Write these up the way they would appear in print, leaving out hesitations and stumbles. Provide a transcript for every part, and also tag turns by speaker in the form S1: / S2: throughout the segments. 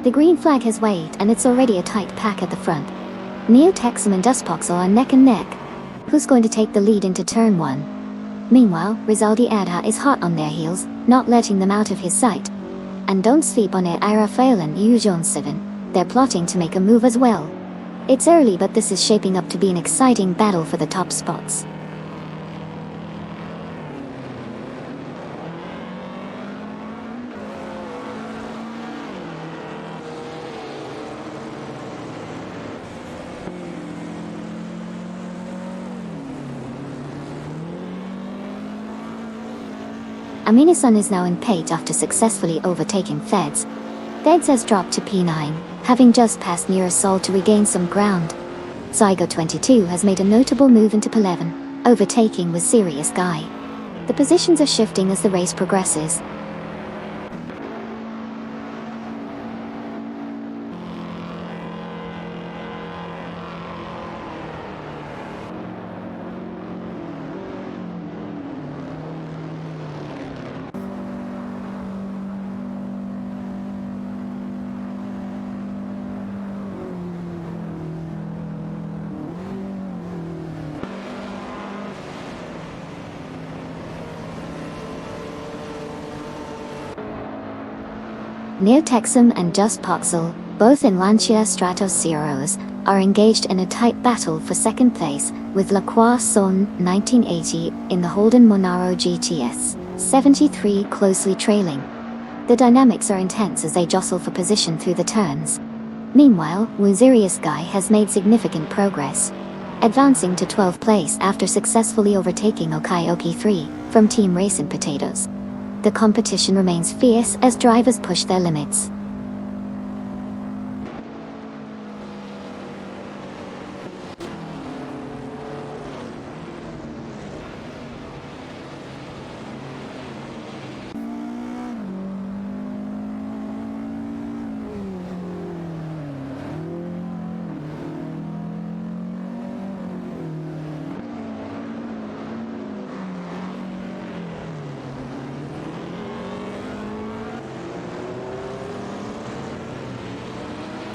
S1: The green flag has waved and it's already a tight pack at the front. Neo Texum and Dustpoxel are neck and neck. Who's going to take the lead into turn 1? Meanwhile, Rizaldi Adha is hot on their heels, not letting them out of his sight. And don't sleep on it, Ira Phelan Ujon 7. They're plotting to make a move as well. It's early, but this is shaping up to be an exciting battle for the top spots. Aminasun is now in Pate after successfully overtaking Feds. Feds has dropped to P9, having just passed Neurosol to regain some ground. Zygo 22 has made a notable move into P11, overtaking with Serious Guy. The positions are shifting as the race progresses. Neo Texum and Just Poxel, both in Lancia Stratos Zeros, are engaged in a tight battle for second place, with Lacroix Son 1980 in the Holden Monaro GTS 73 closely trailing. The dynamics are intense as they jostle for position through the turns. Meanwhile, Wuzirius Guy has made significant progress, advancing to 12th place after successfully overtaking Okaioki 3 from Team Racing Potatoes. The competition remains fierce as drivers push their limits.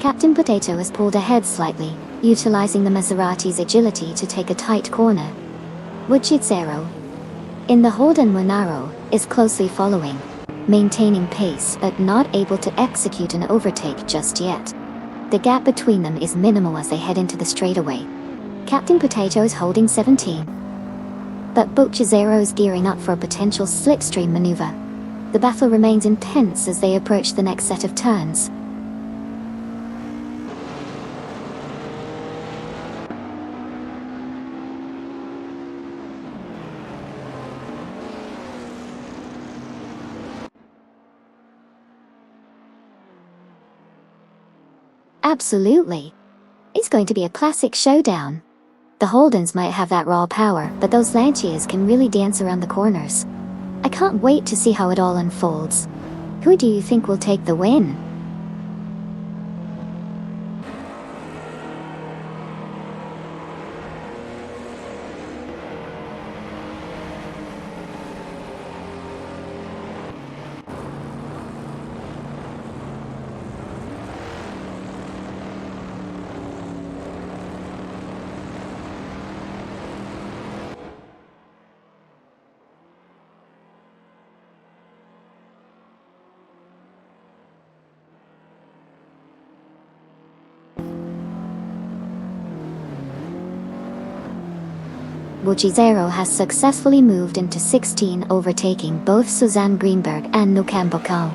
S1: Captain Potato has pulled ahead slightly, utilizing the Maserati's agility to take a tight corner. Wuchizero, in the Holden Monaro, is closely following, maintaining pace but not able to execute an overtake just yet. The gap between them is minimal as they head into the straightaway. Captain Potato is holding 17. But Wuchizero is gearing up for a potential slipstream maneuver. The battle remains intense as they approach the next set of turns. Absolutely. It's going to be a classic showdown. The Holdens might have that raw power, but those Lancias can really dance around the corners. I can't wait to see how it all unfolds. Who do you think will take the win? Wuchizero has successfully moved into 16, overtaking both Suzanne Greenberg and Nukamboka.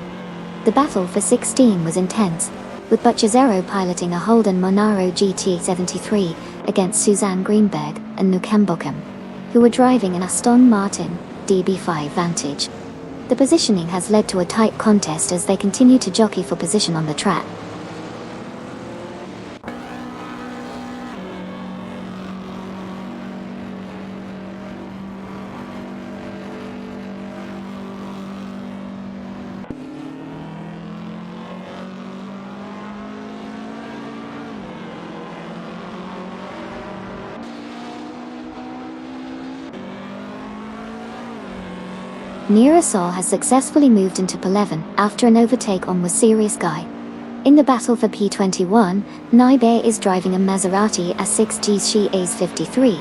S1: The battle for 16 was intense, with Wuchizero piloting a Holden Monaro GT73 against Suzanne Greenberg and Nukamboka, who were driving an Aston Martin DB5 Vantage. The positioning has led to a tight contest as they continue to jockey for position on the track. Neurosol has successfully moved into P11 after an overtake on Serious Guy. In the battle for P21, Naibe is driving a Maserati A6 GC53,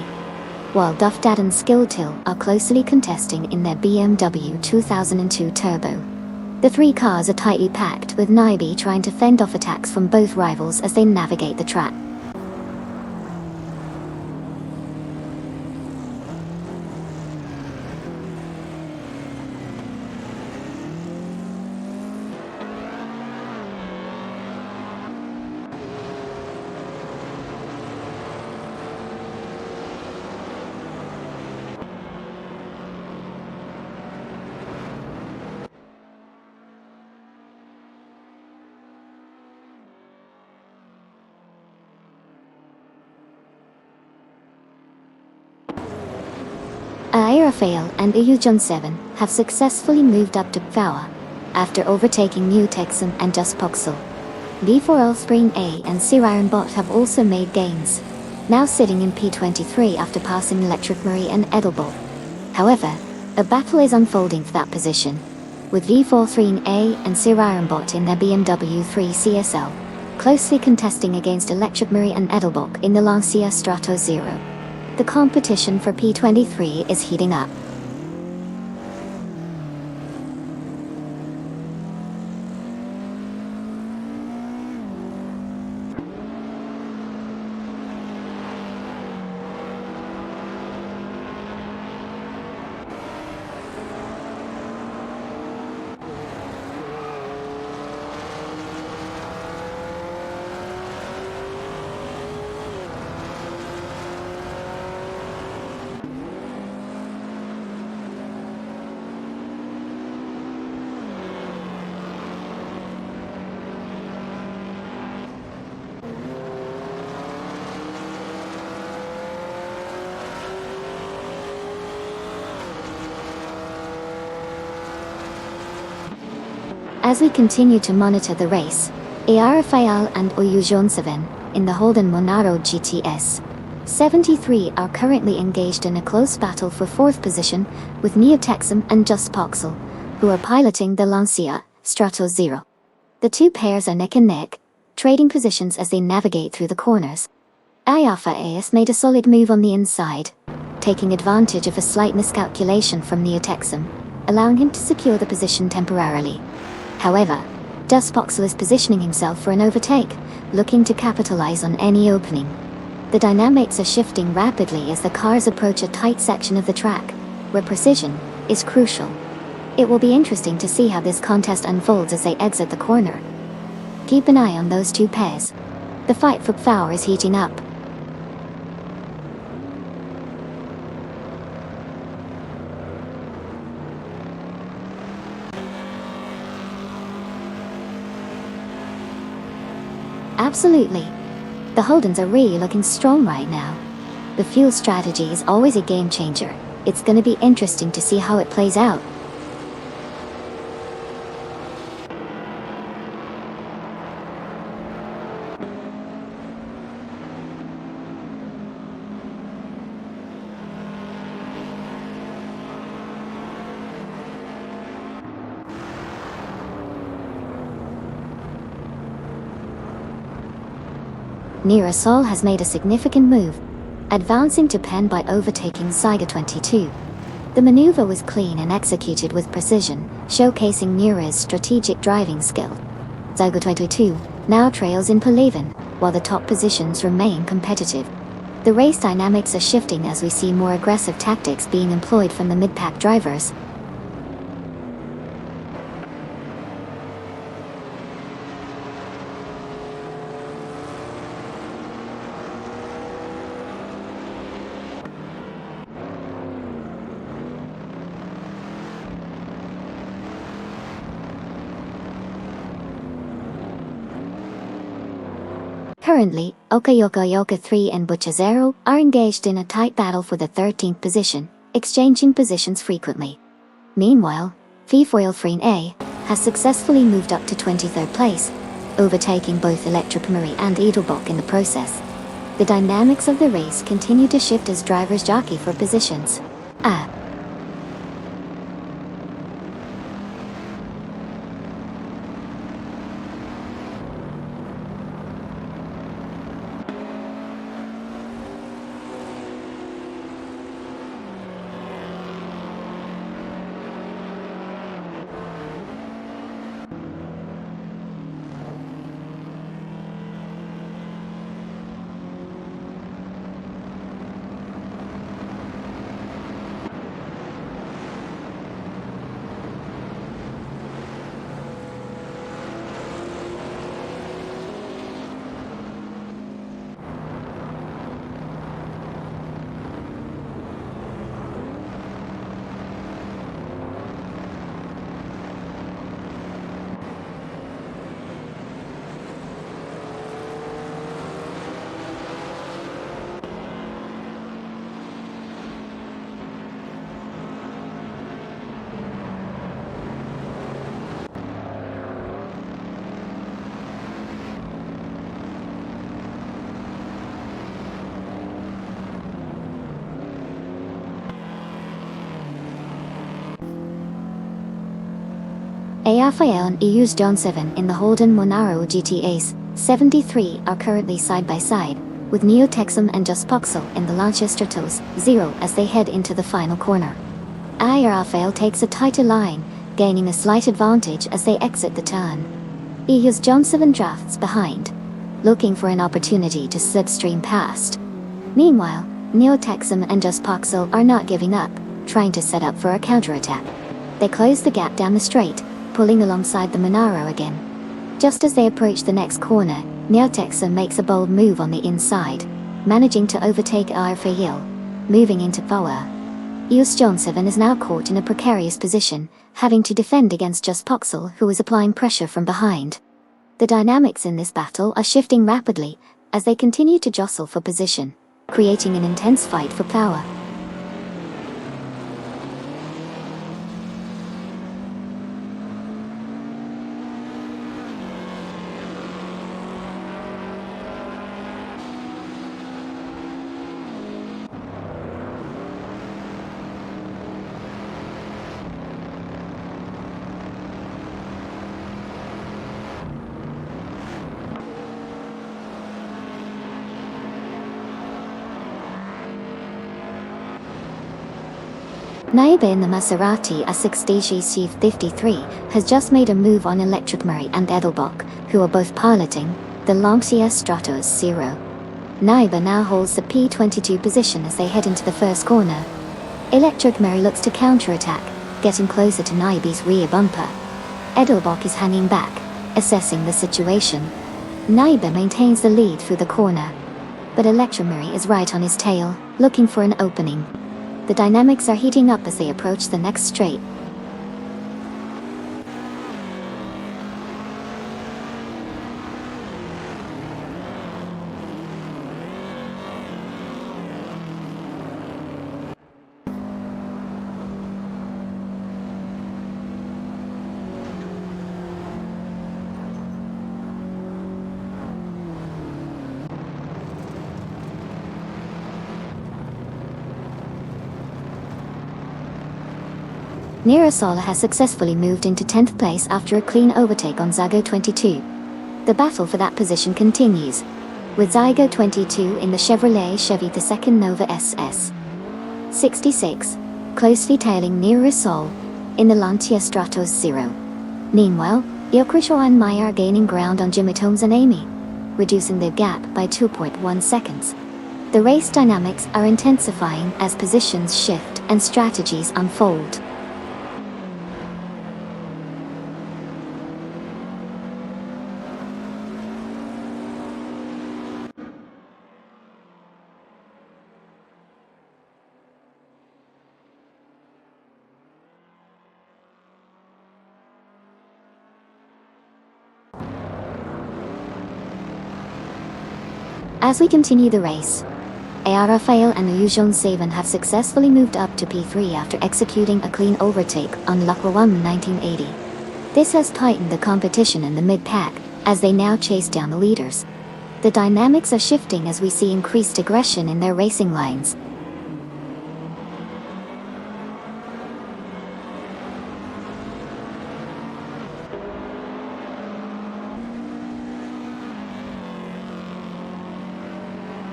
S1: while Duffdad and Skilltil are closely contesting in their BMW 2002 Turbo. The three cars are tightly packed, with Naibe trying to fend off attacks from both rivals as they navigate the track. Rafael and Uyujon 7 have successfully moved up to power after overtaking New Texan and Just Poxel. V4L Spring A and Siriron Bot have also made gains, now sitting in P23 after passing Electric Marie and Edelbolt. However, a battle is unfolding for that position, with V4 A and Siriron Bot in their BMW 3 CSL, closely contesting against Electric Marie and Edelbolt in the Lancia Strato Zero. The competition for P23 is heating up. As we continue to monitor the race, Rafael and Oyujonseven, in the Holden Monaro GTS 73, are currently engaged in a close battle for 4th position with Neotexum and Just Poxel, who are piloting the Lancia Strato Zero. The two pairs are neck and neck, trading positions as they navigate through the corners. Ayafa made a solid move on the inside, taking advantage of a slight miscalculation from Neotexum, allowing him to secure the position temporarily. However, Just Poxel is positioning himself for an overtake, looking to capitalize on any opening. The dynamics are shifting rapidly as the cars approach a tight section of the track, where precision is crucial. It will be interesting to see how this contest unfolds as they exit the corner. Keep an eye on those two pairs. The fight for power is heating up. Absolutely. The Holdens are really looking strong right now. The fuel strategy is always a game changer. It's gonna be interesting to see how it plays out. Neerasol has made a significant move, advancing to Penn by overtaking Zyga 22. The maneuver was clean and executed with precision, showcasing Neera's strategic driving skill. Zyga 22 now trails in Palaven, while the top positions remain competitive. The race dynamics are shifting as we see more aggressive tactics being employed from the mid-pack drivers. Currently, Okayoka 3 and Butchazero are engaged in a tight battle for the 13th position, exchanging positions frequently. Meanwhile, V4L Freen A has successfully moved up to 23rd place, overtaking both Electric Marie and Edelbock in the process. The dynamics of the race continue to shift as drivers jockey for positions. Rafael and EU's John 7 in the Holden Monaro GTA's 73 are currently side by side, with Neo Texum and Just Poxel in the Lancia Stratos 0 as they head into the final corner. Rafael takes a tighter line, gaining a slight advantage as they exit the turn. EU's John 7 drafts behind, looking for an opportunity to slipstream past. Meanwhile, Neo Texum and Just Poxel are not giving up, trying to set up for a counterattack. They close the gap down the straight, pulling alongside the Monaro again. Just as they approach the next corner, Neo Texum makes a bold move on the inside, managing to overtake Rafael, moving into power. EU's John 7 is now caught in a precarious position, having to defend against Just Poxel, who is applying pressure from behind. The dynamics in this battle are shifting rapidly, as they continue to jostle for position, creating an intense fight for power. Naiba in the Maserati A6 C53 has just made a move on Electric Murray and Edelbach, who are both piloting the Lancia Stratos 0. Naiba now holds the P22 position as they head into the first corner. Electric Murray looks to counterattack, getting closer to Naiba's rear bumper. Edelbach is hanging back, assessing the situation. Naiba maintains the lead through the corner, but Electric Murray is right on his tail, looking for an opening. The dynamics are heating up as they approach the next straight. Mirasol has successfully moved into 10th place after a clean overtake on Zygo 22. The battle for that position continues, with Zygo 22 in the Chevrolet Chevy II Nova SS 66, closely tailing Mirasol in the Lancia Stratos 0. Meanwhile, Yokrisho and Maya are gaining ground on Jimmy Tomes and Amy, reducing their gap by 2.1 seconds. The race dynamics are intensifying as positions shift and strategies unfold. As we continue the race, Rafael and Eugene Savan have successfully moved up to P3 after executing a clean overtake on Lacroix 1980. This has tightened the competition in the mid-pack, as they now chase down the leaders. The dynamics are shifting as we see increased aggression in their racing lines.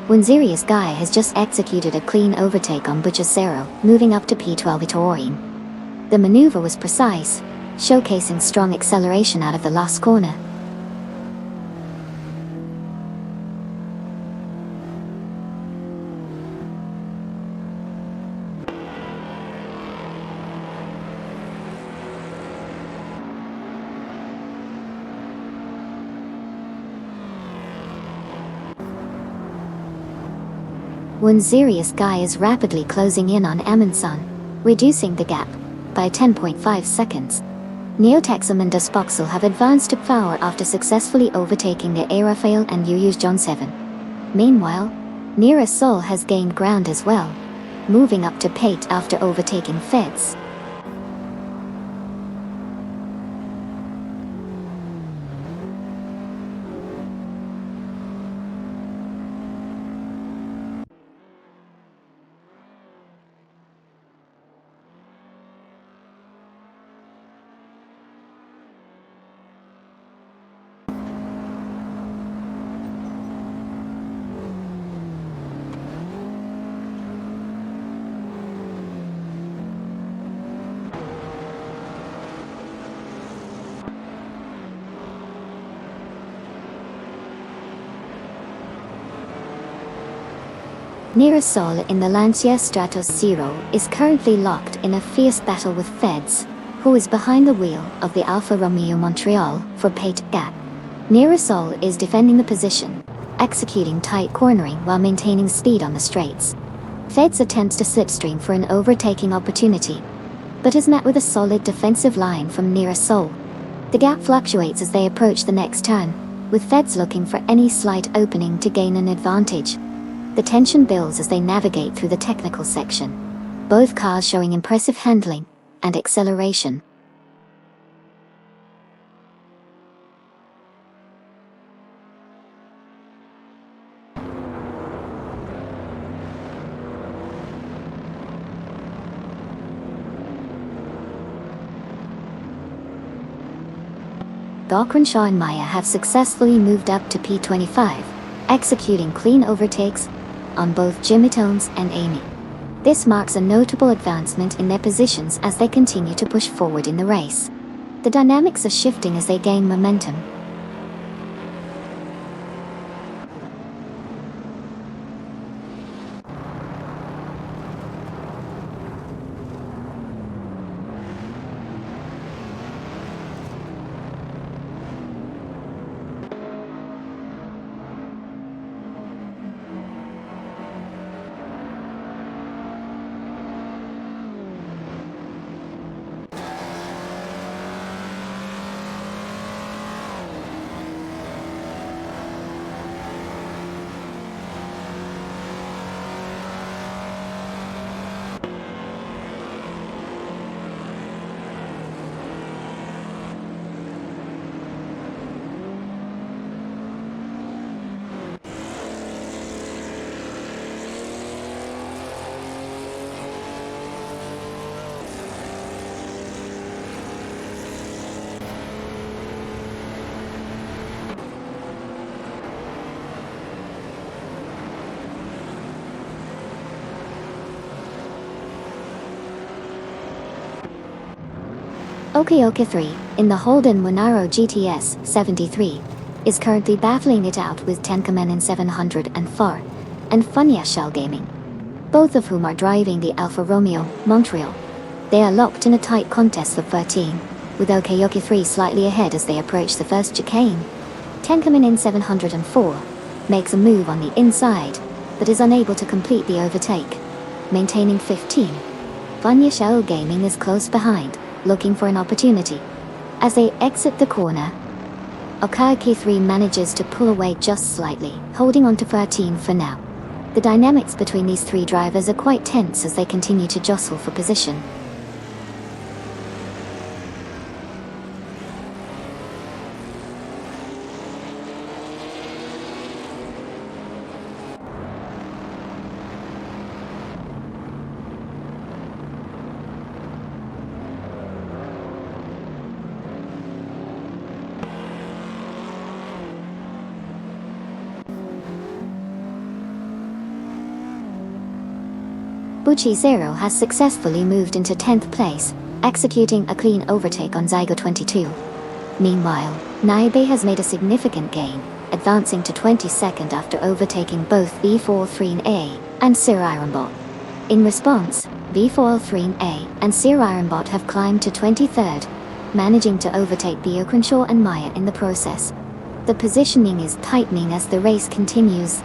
S1: Winzerius Guy has just executed a clean overtake on Bucciacero, moving up to P12 Itorin. The maneuver was precise, showcasing strong acceleration out of the last corner. Winzerius Guy is rapidly closing in on Amundsen, reducing the gap by 10.5 seconds. Neo Texum and Despoxel have advanced to power after successfully overtaking the Rafael and Yuyu's John 7. Meanwhile, Nira Sol has gained ground as well, moving up to Pate after overtaking Feds. Mirasol in the Lancia Stratos Zero is currently locked in a fierce battle with Feds, who is behind the wheel of the Alfa Romeo Montreal for Pate Gap. Mirasol is defending the position, executing tight cornering while maintaining speed on the straights. Feds attempts to slipstream for an overtaking opportunity, but is met with a solid defensive line from Mirasol. The gap fluctuates as they approach the next turn, with Feds looking for any slight opening to gain an advantage. The tension builds as they navigate through the technical section, both cars showing impressive handling and acceleration. Gaucranshaw and Maya have successfully moved up to P25, executing clean overtakes on both Jimmy Tones and Amy. This marks a notable advancement in their positions as they continue to push forward in the race. The dynamics are shifting as they gain momentum. Okioka 3, in the Holden Monaro GTS 73, is currently battling it out with Tenkamen in 704 and Funya Shell Gaming, both of whom are driving the Alfa Romeo Montreal. They are locked in a tight contest for 13, with Okioka 3 slightly ahead as they approach the first chicane. Tenkamen in 704 makes a move on the inside, but is unable to complete the overtake, maintaining 15. Funya Shell Gaming is close behind, looking for an opportunity. As they exit the corner, Okioka 3 manages to pull away just slightly, holding on to 13 for now. The dynamics between these three drivers are quite tense as they continue to jostle for position. Bucci Zero has successfully moved into 10th place, executing a clean overtake on Zygo 22. Meanwhile, Naibe has made a significant gain, advancing to 22nd after overtaking both V4-3A and Sir Ironbot. In response, V4-3A and Sir Ironbot have climbed to 23rd, managing to overtake Gaucranshaw and Maya in the process. The positioning is tightening as the race continues.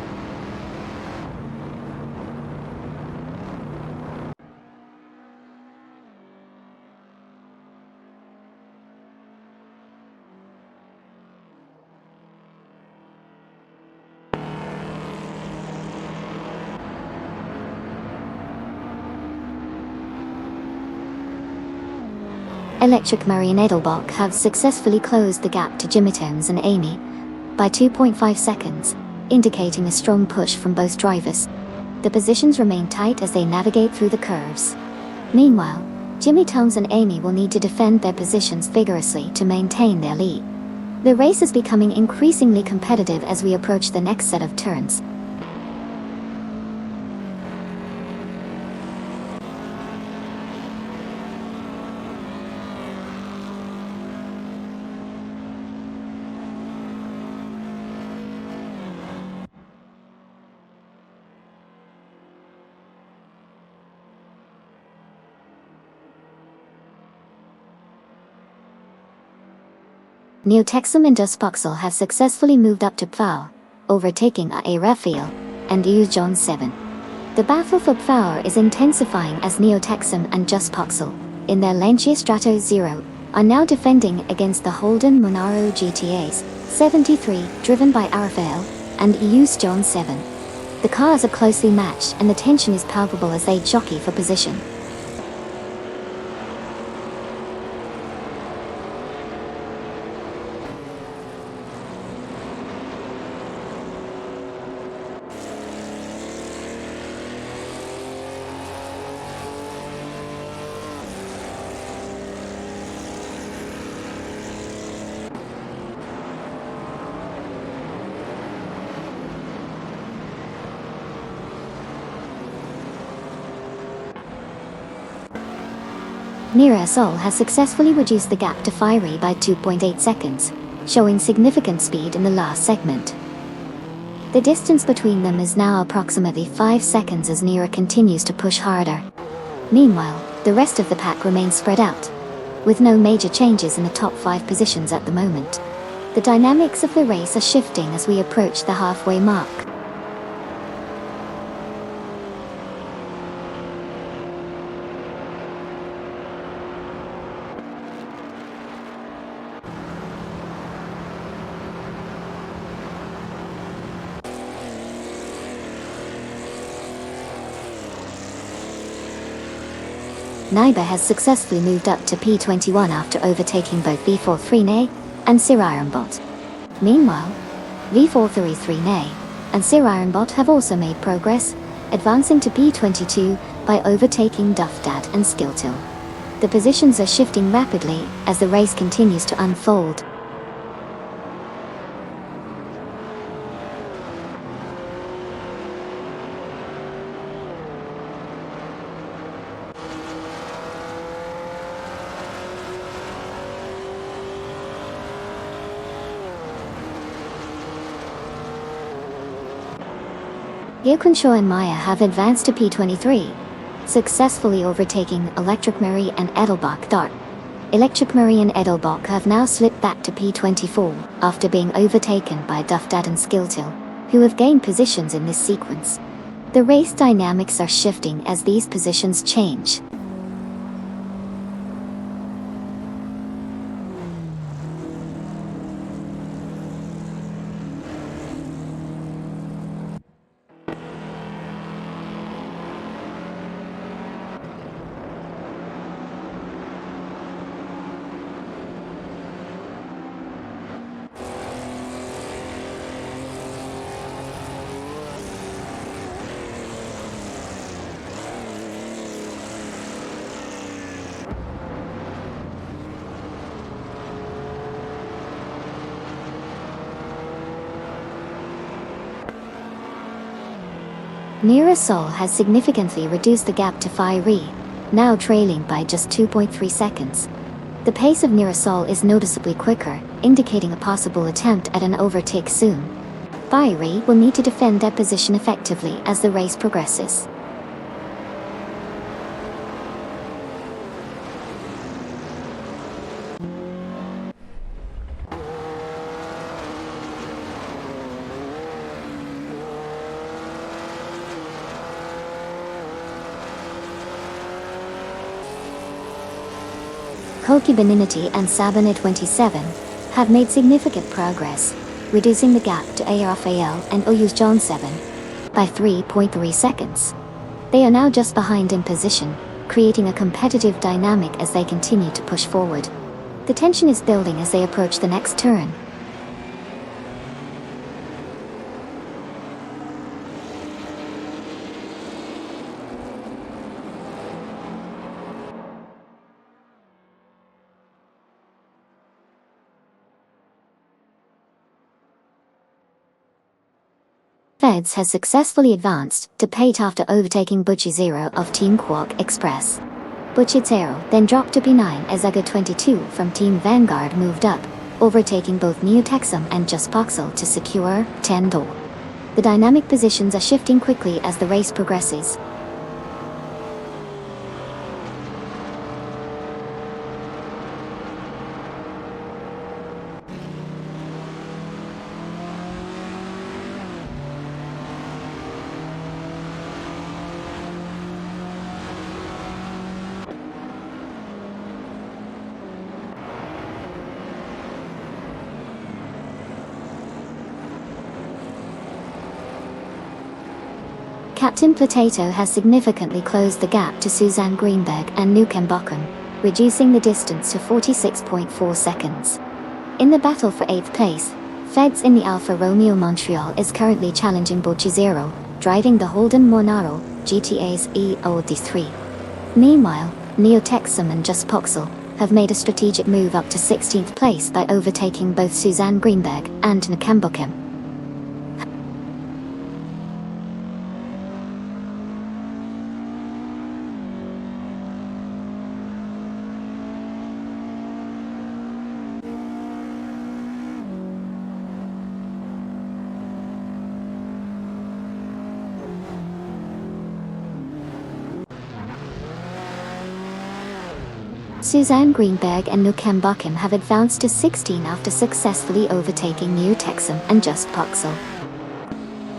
S1: Electric Murray and Edelbach have successfully closed the gap to Jimitones and Amy by 2.5 seconds, indicating a strong push from both drivers. The positions remain tight as they navigate through the curves. Meanwhile, Jimitones and Amy will need to defend their positions vigorously to maintain their lead. The race is becoming increasingly competitive as we approach the next set of turns. Neotexum and Duspoxel have successfully moved up to Pfau, overtaking A. Raphael and EU John 7. The battle for Pfau is intensifying as Neotexum and Duspoxel, in their Lancia Strato Zero, are now defending against the Holden Monaro GTAs 73, driven by Raphael and EU's John 7. The cars are closely matched and the tension is palpable as they jockey for position. Mirasol has successfully reduced the gap to Fiery by 2.8 seconds, showing significant speed in the last segment. The distance between them is now approximately 5 seconds as Nira continues to push harder. Meanwhile, the rest of the pack remains spread out, with no major changes in the top 5 positions at the moment. The dynamics of the race are shifting as we approach the halfway mark. Naiba has successfully moved up to P21 after overtaking both V439 and Sir Ironbot. Meanwhile, V433 and Sir Ironbot have also made progress, advancing to P22 by overtaking Duffdad and Skiltil. The positions are shifting rapidly as the race continues to unfold. Yokunshaw and Maya have advanced to P23, successfully overtaking Electric Murray and Edelbach Dart. Electric Murray and Edelbach have now slipped back to P24 after being overtaken by Duffdad and Skiltil, who have gained positions in this sequence. The race dynamics are shifting as these positions change. Mirasol has significantly reduced the gap to Fiery, now trailing by just 2.3 seconds. The pace of Mirasol is noticeably quicker, indicating a possible attempt at an overtake soon. Fiery will need to defend their position effectively as the race progresses. Koki Beninity and Sabana 27 have made significant progress, reducing the gap to A. Raphael and Oyuz John 7 by 3.3 seconds. They are now just behind in position, creating a competitive dynamic as they continue to push forward. The tension is building as they approach the next turn. Feds has successfully advanced to P8 after overtaking Butchizero of Team Quark Express. Butchizero then dropped to P9 as Aga 22 from Team Vanguard moved up, overtaking both Neotexum and Juspoxel to secure 10 door. The dynamic positions are shifting quickly as the race progresses. Captain Potato has significantly closed the gap to Suzanne Greenberg and Nukem Bochum, reducing the distance to 46.4 seconds. In the battle for 8th place, Feds in the Alfa Romeo Montreal is currently challenging Bochizero, driving the Holden Monaro GTA's EOD3. Meanwhile, Neo-Texum and Just Poxel have made a strategic move up to 16th place by overtaking both Suzanne Greenberg and Nukem Bochum. Suzanne Greenberg and Nukem Bochum have advanced to 16 after successfully overtaking Neo-Texum and Just Poxel.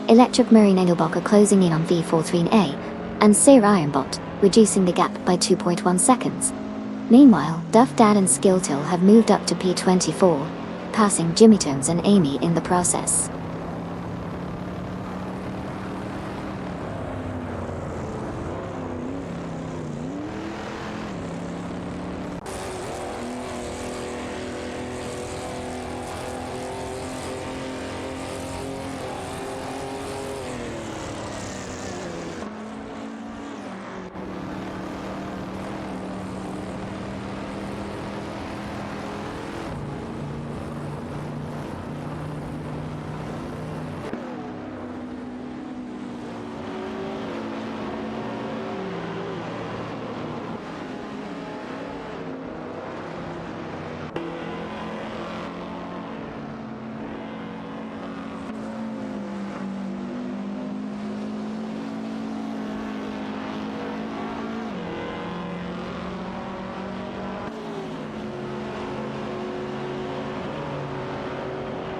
S1: Electric Marine Edelbach are closing in on V43A and Sir Ironbot, reducing the gap by 2.1 seconds. Meanwhile, Duff Dad and Skilltill have moved up to P24, passing Jimmy Tones and Amy in the process.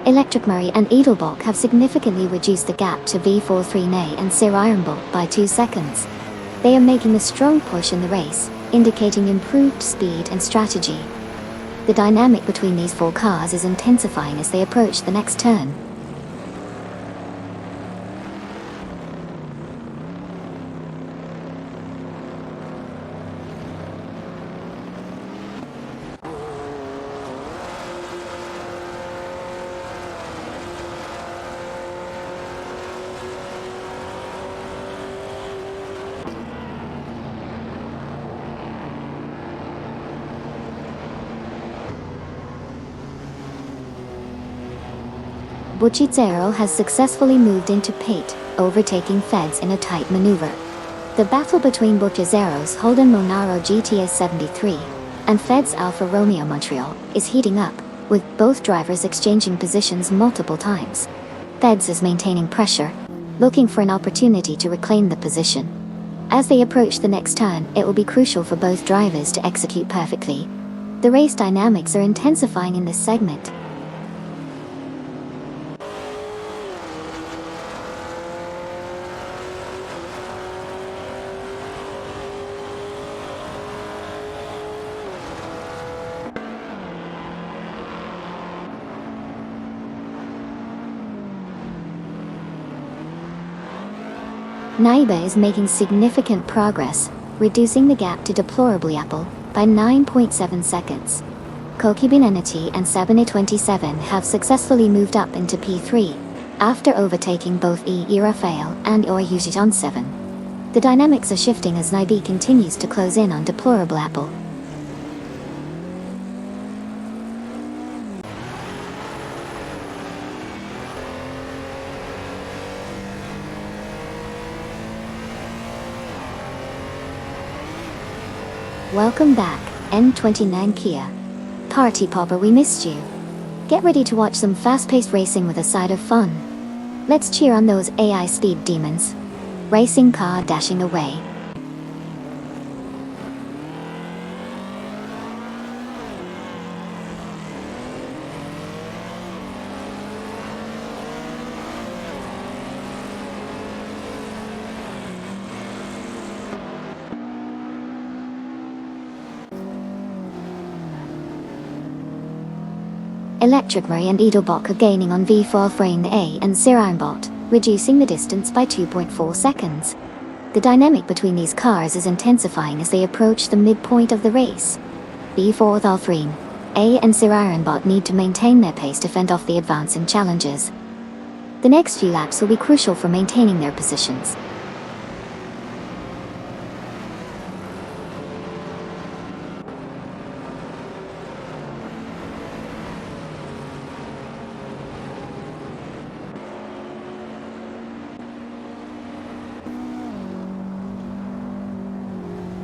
S1: Electric Murray and Edelbach have significantly reduced the gap to V43A and Sir Ironbot by 2 seconds. They are making a strong push in the race, indicating improved speed and strategy. The dynamic between these 4 cars is intensifying as they approach the next turn. Bochizero has successfully moved into P8, overtaking Feds in a tight maneuver. The battle between Bochizero's Holden Monaro GTA 73 and Feds Alfa Romeo Montreal is heating up, with both drivers exchanging positions multiple times. Feds is maintaining pressure, looking for an opportunity to reclaim the position. As they approach the next turn, it will be crucial for both drivers to execute perfectly. The race dynamics are intensifying in this segment. Naiba is making significant progress, reducing the gap to deplorably Apple by 9.7 seconds. Kokibin Entity and Sabine 27 have successfully moved up into P3, after overtaking both E. Raphael and Oyujiton 7. The dynamics are shifting as Naibi continues to close in on deplorable Apple. Welcome back, N29 Kia. Party Popper, we missed you. Get ready to watch some fast-paced racing with a side of fun. Let's cheer on those AI speed demons. Racing car dashing away. Electric Murray and Edelbach are gaining on V43A and Sir Ironbot, reducing the distance by 2.4 seconds. The dynamic between these cars is intensifying as they approach the midpoint of the race. V4 Alpine A and Sir Ironbot need to maintain their pace to fend off the advancing challengers. The next few laps will be crucial for maintaining their positions.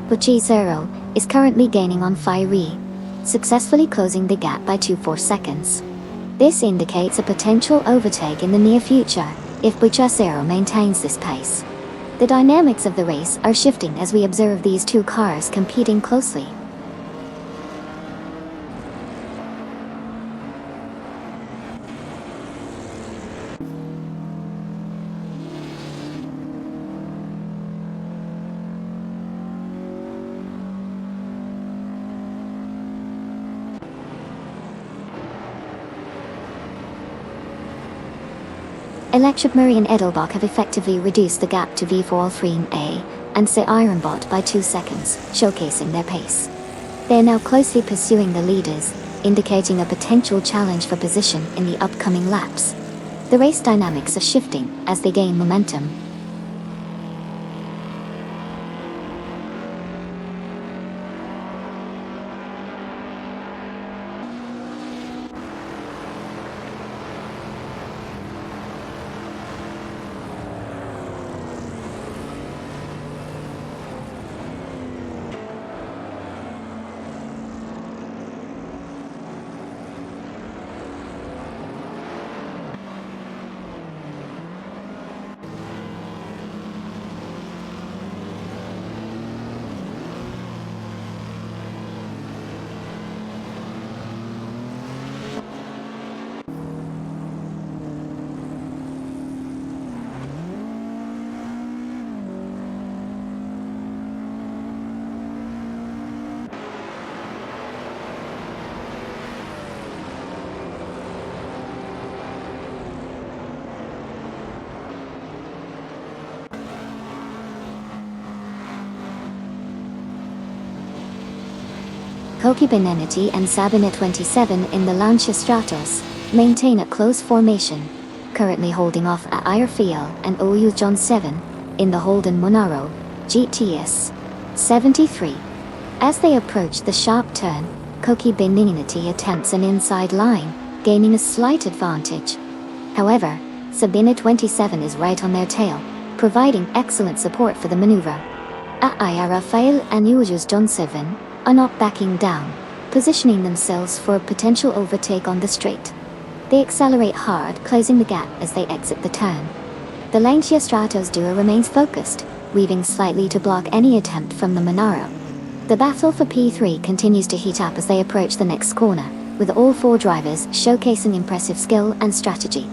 S1: Bucci is currently gaining on Fiery, successfully closing the gap by 2.4 seconds. This indicates a potential overtake in the near future, if Bucci maintains this pace. The dynamics of the race are shifting as we observe these two cars competing closely. Electromary and Edelbach have effectively reduced the gap to V4 Alpine A and Sir Ironbot by 2 seconds, showcasing their pace. They are now closely pursuing the leaders, indicating a potential challenge for position in the upcoming laps. The race dynamics are shifting as they gain momentum. Koki Benenity and Sabine 27 in the Lancia Stratos maintain a close formation, currently holding off at Airfiel and Oyu John 7 in the Holden Monaro GTS 73. As they approach the sharp turn, Koki Benenity attempts an inside line, gaining a slight advantage. However, Sabine 27 is right on their tail, providing excellent support for the maneuver. Airafael and Oyu John 7 are not backing down, positioning themselves for a potential overtake on the straight. They accelerate hard, closing the gap as they exit the turn. The Lancia Stratos duo remains focused, weaving slightly to block any attempt from the Monaro. The battle for P3 continues to heat up as they approach the next corner, with all four drivers showcasing impressive skill and strategy.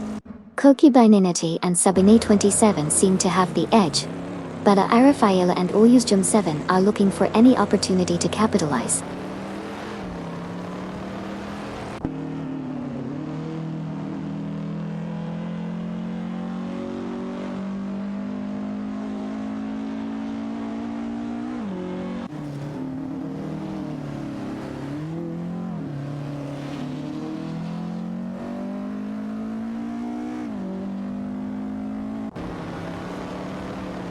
S1: Koki Benenity and Sabine 27 seem to have the edge, but Arafaela and Oyu John 7 are looking for any opportunity to capitalize.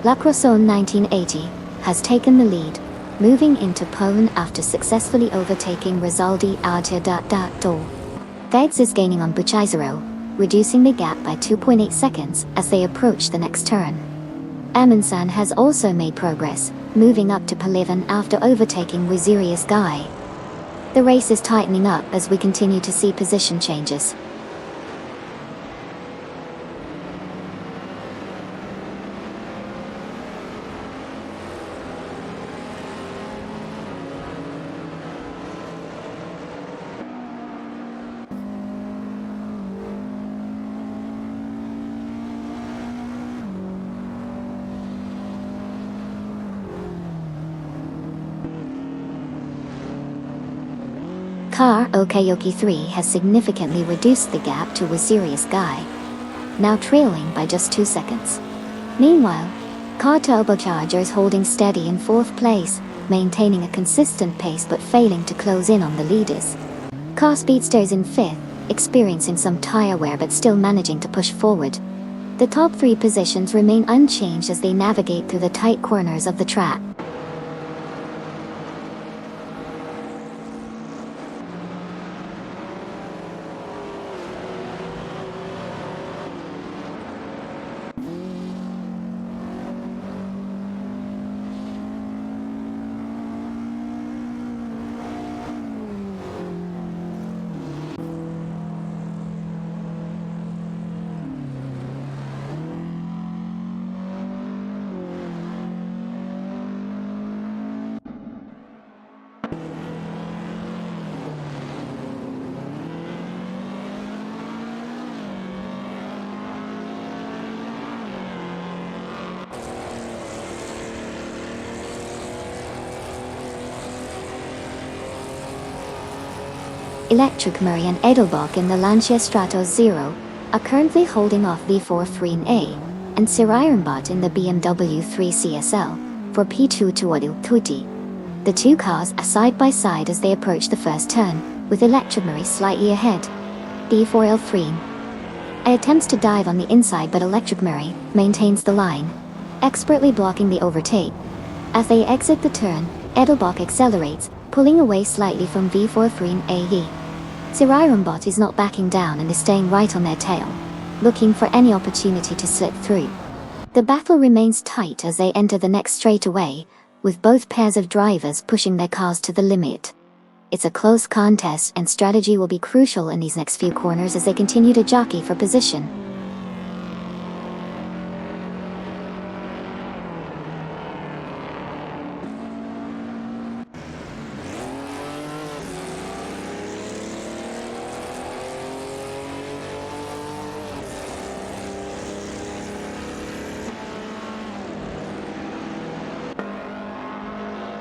S1: La Crozon 1980 has taken the lead, moving into pole after successfully overtaking Rizaldi Arta. Veds is gaining on Bucci, reducing the gap by 2.8 seconds as they approach the next turn. Amundsen has also made progress, moving up to P11 after overtaking Wazirius Guy. The race is tightening up as we continue to see position changes. Car Okayoki 3 has significantly reduced the gap to Wazirius Guy. now trailing by just 2 seconds. Meanwhile, car turbocharger is holding steady in 4th place, maintaining a consistent pace but failing to close in on the leaders. Car speedster is in 5th, experiencing some tire wear but still managing to push forward. The top 3 positions remain unchanged as they navigate through the tight corners of the track. Electric Murray and Edelbach in the Lancia Stratos Zero are currently holding off V4 3A and Sir Ironbot in the BMW 3 CSL for P2 Tuodil Tuti. The two cars are side by side as they approach the first turn, with Electric Murray slightly ahead. D4L3 attempts to dive on the inside, but Electric Murray maintains the line, expertly blocking the overtake. As they exit the turn, Edelbach accelerates, pulling away slightly from V4 3A. Sir Ironbot is not backing down and is staying right on their tail, looking for any opportunity to slip through. The battle remains tight as they enter the next straightaway, with both pairs of drivers pushing their cars to the limit. It's a close contest and strategy will be crucial in these next few corners as they continue to jockey for position.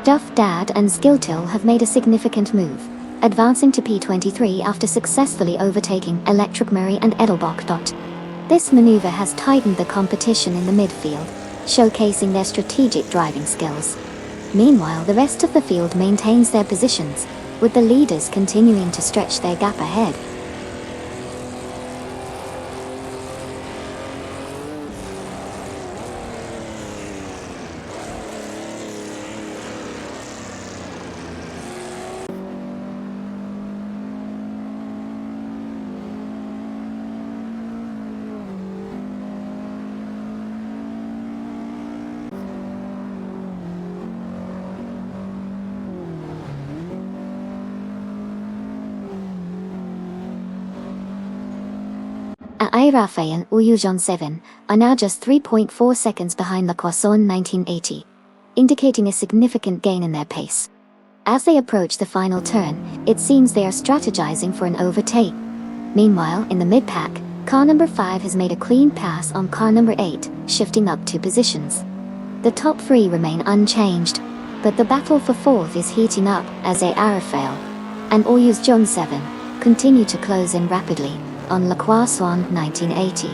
S1: Duff Dad and Skiltil have made a significant move, advancing to P23 after successfully overtaking Electric Murray and Edelbach. This maneuver has tightened the competition in the midfield, showcasing their strategic driving skills. Meanwhile, the rest of the field maintains their positions, with the leaders continuing to stretch their gap ahead. Rafael and Uyujon 7 are now just 3.4 seconds behind Le Croissant 1980, indicating a significant gain in their pace. As they approach the final turn, it seems they are strategizing for an overtake. Meanwhile, in the mid-pack, car number 5 has made a clean pass on car number 8, shifting up 2 positions. The top 3 remain unchanged, but the battle for 4th is heating up as Rafael and Uyujon 7 continue to close in rapidly on Le Croissant 1980.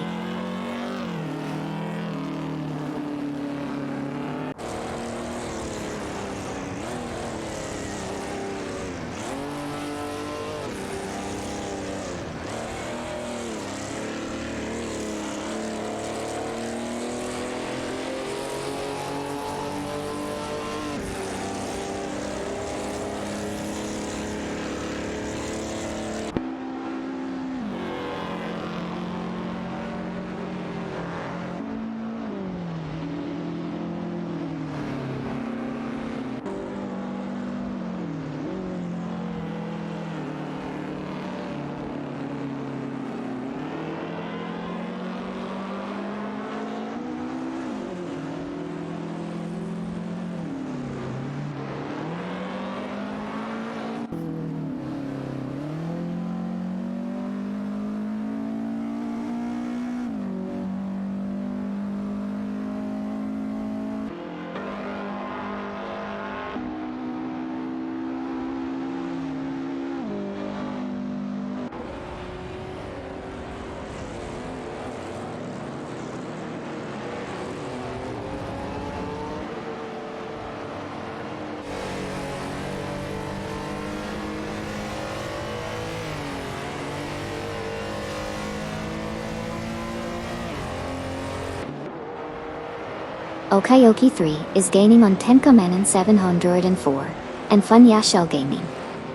S1: Okayoki 3 is gaining on Tenkamen 704, and Funya Shell gaining,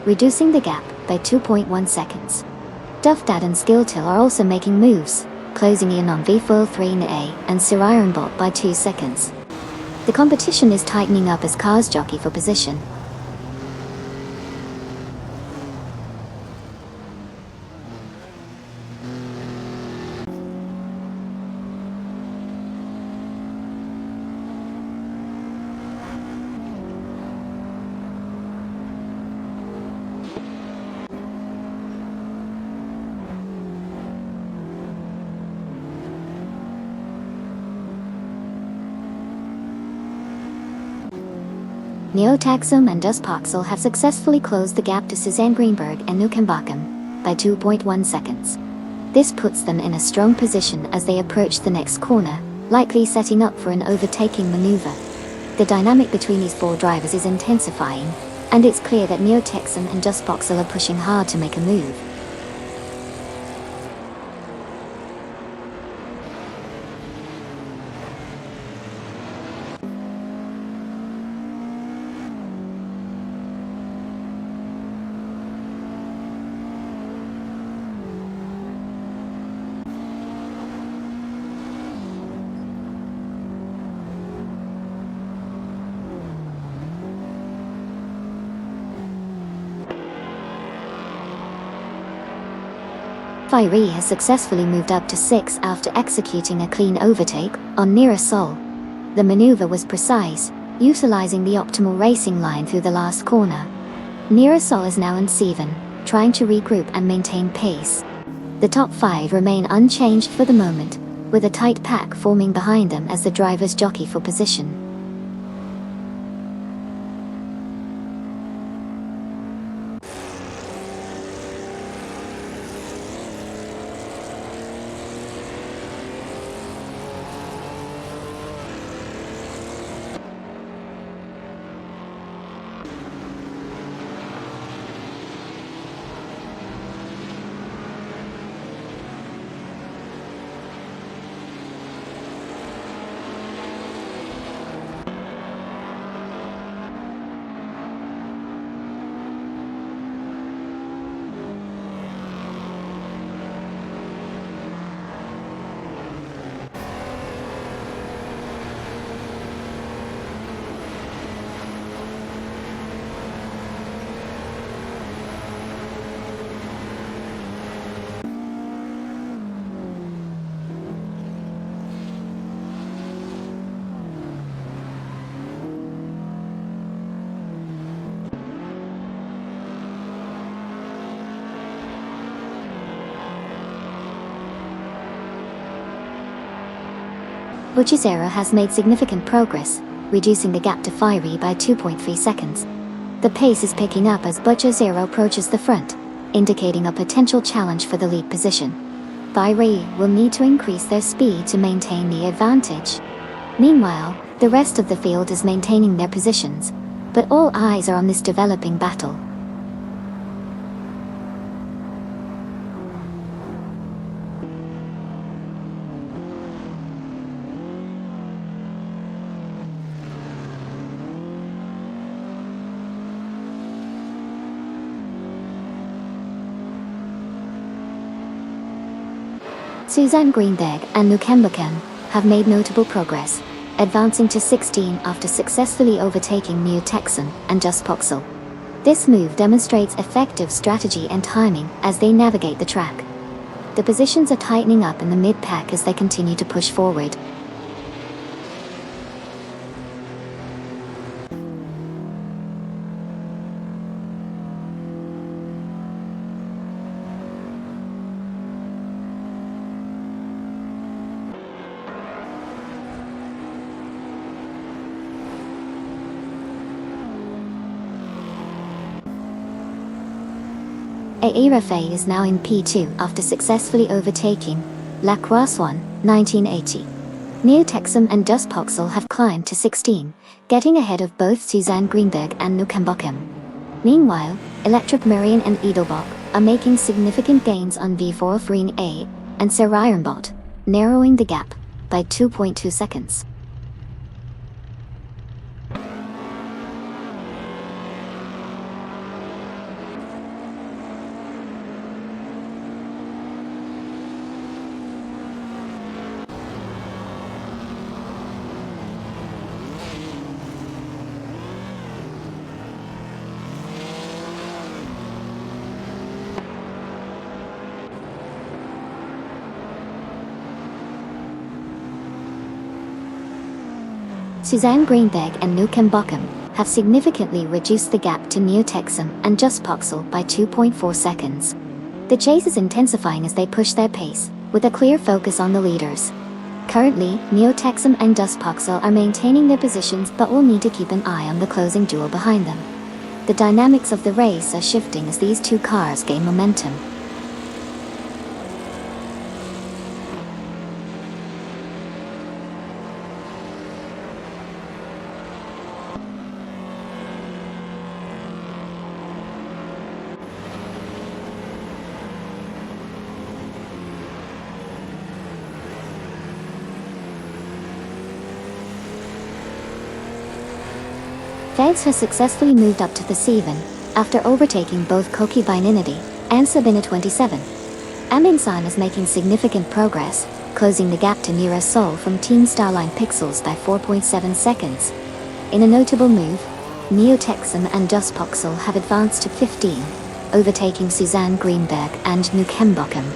S1: reducing the gap by 2.1 seconds. Duffdad and Skilltil are also making moves, closing in on V4 3A and Sirironbot by 2 seconds. The competition is tightening up as cars jockey for position. Neotaxum and Dustpoxel have successfully closed the gap to Suzanne Greenberg and Nukambakum by 2.1 seconds. This puts them in a strong position as they approach the next corner, likely setting up for an overtaking maneuver. The dynamic between these four drivers is intensifying, and it's clear that Neotaxum and Dustpoxel are pushing hard to make a move. Fiery has successfully moved up to 6 after executing a clean overtake on Nira Sol. The maneuver was precise, utilizing the optimal racing line through the last corner. Nira Sol is now in 7, trying to regroup and maintain pace. The top 5 remain unchanged for the moment, with a tight pack forming behind them as the drivers jockey for position. Buchisera has made significant progress, reducing the gap to Fiery by 2.3 seconds. The pace is picking up as Buchisera approaches the front, indicating a potential challenge for the lead position. Fiery will need to increase their speed to maintain the advantage. Meanwhile, the rest of the field is maintaining their positions, but all eyes are on this developing battle. Suzanne Greenberg and Nukembakan have made notable progress, advancing to 16 after successfully overtaking Neotaxum and Dustpoxel. This move demonstrates effective strategy and timing as they navigate the track. The positions are tightening up in the mid-pack as they continue to push forward. Airafe is now in P2 after successfully overtaking La Croissant 1980. Neotaxum and Dustpoxel have climbed to 16, getting ahead of both Suzanne Greenberg and Nukembakum. Meanwhile, Electric Marion and Edelbach are making significant gains on V4 Freen A and Sirironbot, narrowing the gap by 2.2 seconds. Suzanne Greenberg and Nukem Bochum have significantly reduced the gap to Neo Texum and Just Pixel by 2.4 seconds. The chase is intensifying as they push their pace, with a clear focus on the leaders. Currently, Neo Texum and Just Pixel are maintaining their positions but will need to keep an eye on the closing duel behind them. The dynamics of the race are shifting as these two cars gain momentum. Feds has successfully moved up to the 7 after overtaking both Koki Bininity and Sabina 27. Aminsan is making significant progress, closing the gap to Nira Sol from Team Starline Pixels by 4.7 seconds. In a notable move, Neo Texum and Just Pixel have advanced to 15, overtaking Suzanne Greenberg and Nukem Bochum.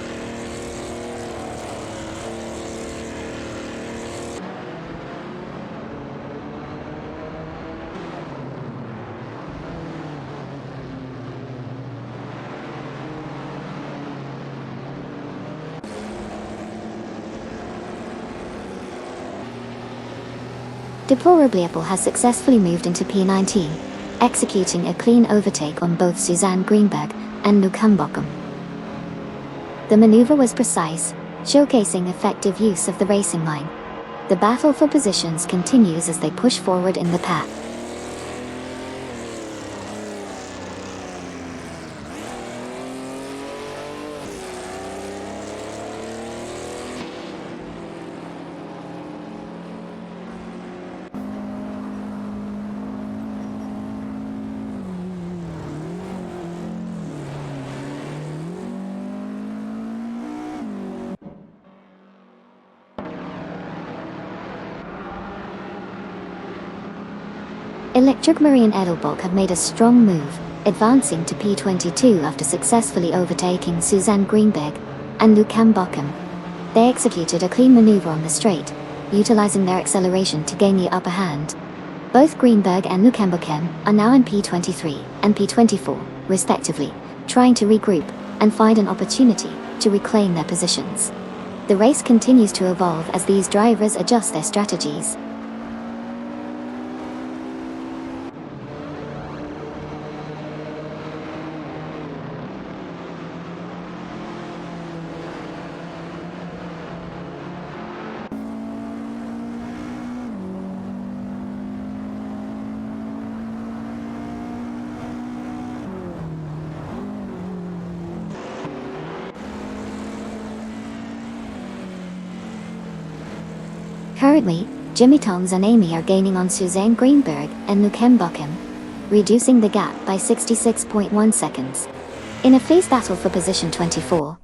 S1: Deplorably, Apple has successfully moved into P19, executing a clean overtake on both Suzanne Greenberg and Nukem Bochum. The maneuver was precise, showcasing effective use of the racing line. The battle for positions continues as they push forward in the pack. Electric Marie and Edelbach have made a strong move, advancing to P22 after successfully overtaking Suzanne Greenberg and Nukem Bochum. They executed a clean maneuver on the straight, utilizing their acceleration to gain the upper hand. Both Greenberg and Nukem Bochum are now in P23 and P24, respectively, trying to regroup and find an opportunity to reclaim their positions. The race continues to evolve as these drivers adjust their strategies. Currently, Jimmy Toms and Amy are gaining on Suzanne Greenberg and Nukem Bochum, reducing the gap by 66.1 seconds. In a fierce battle for position 24,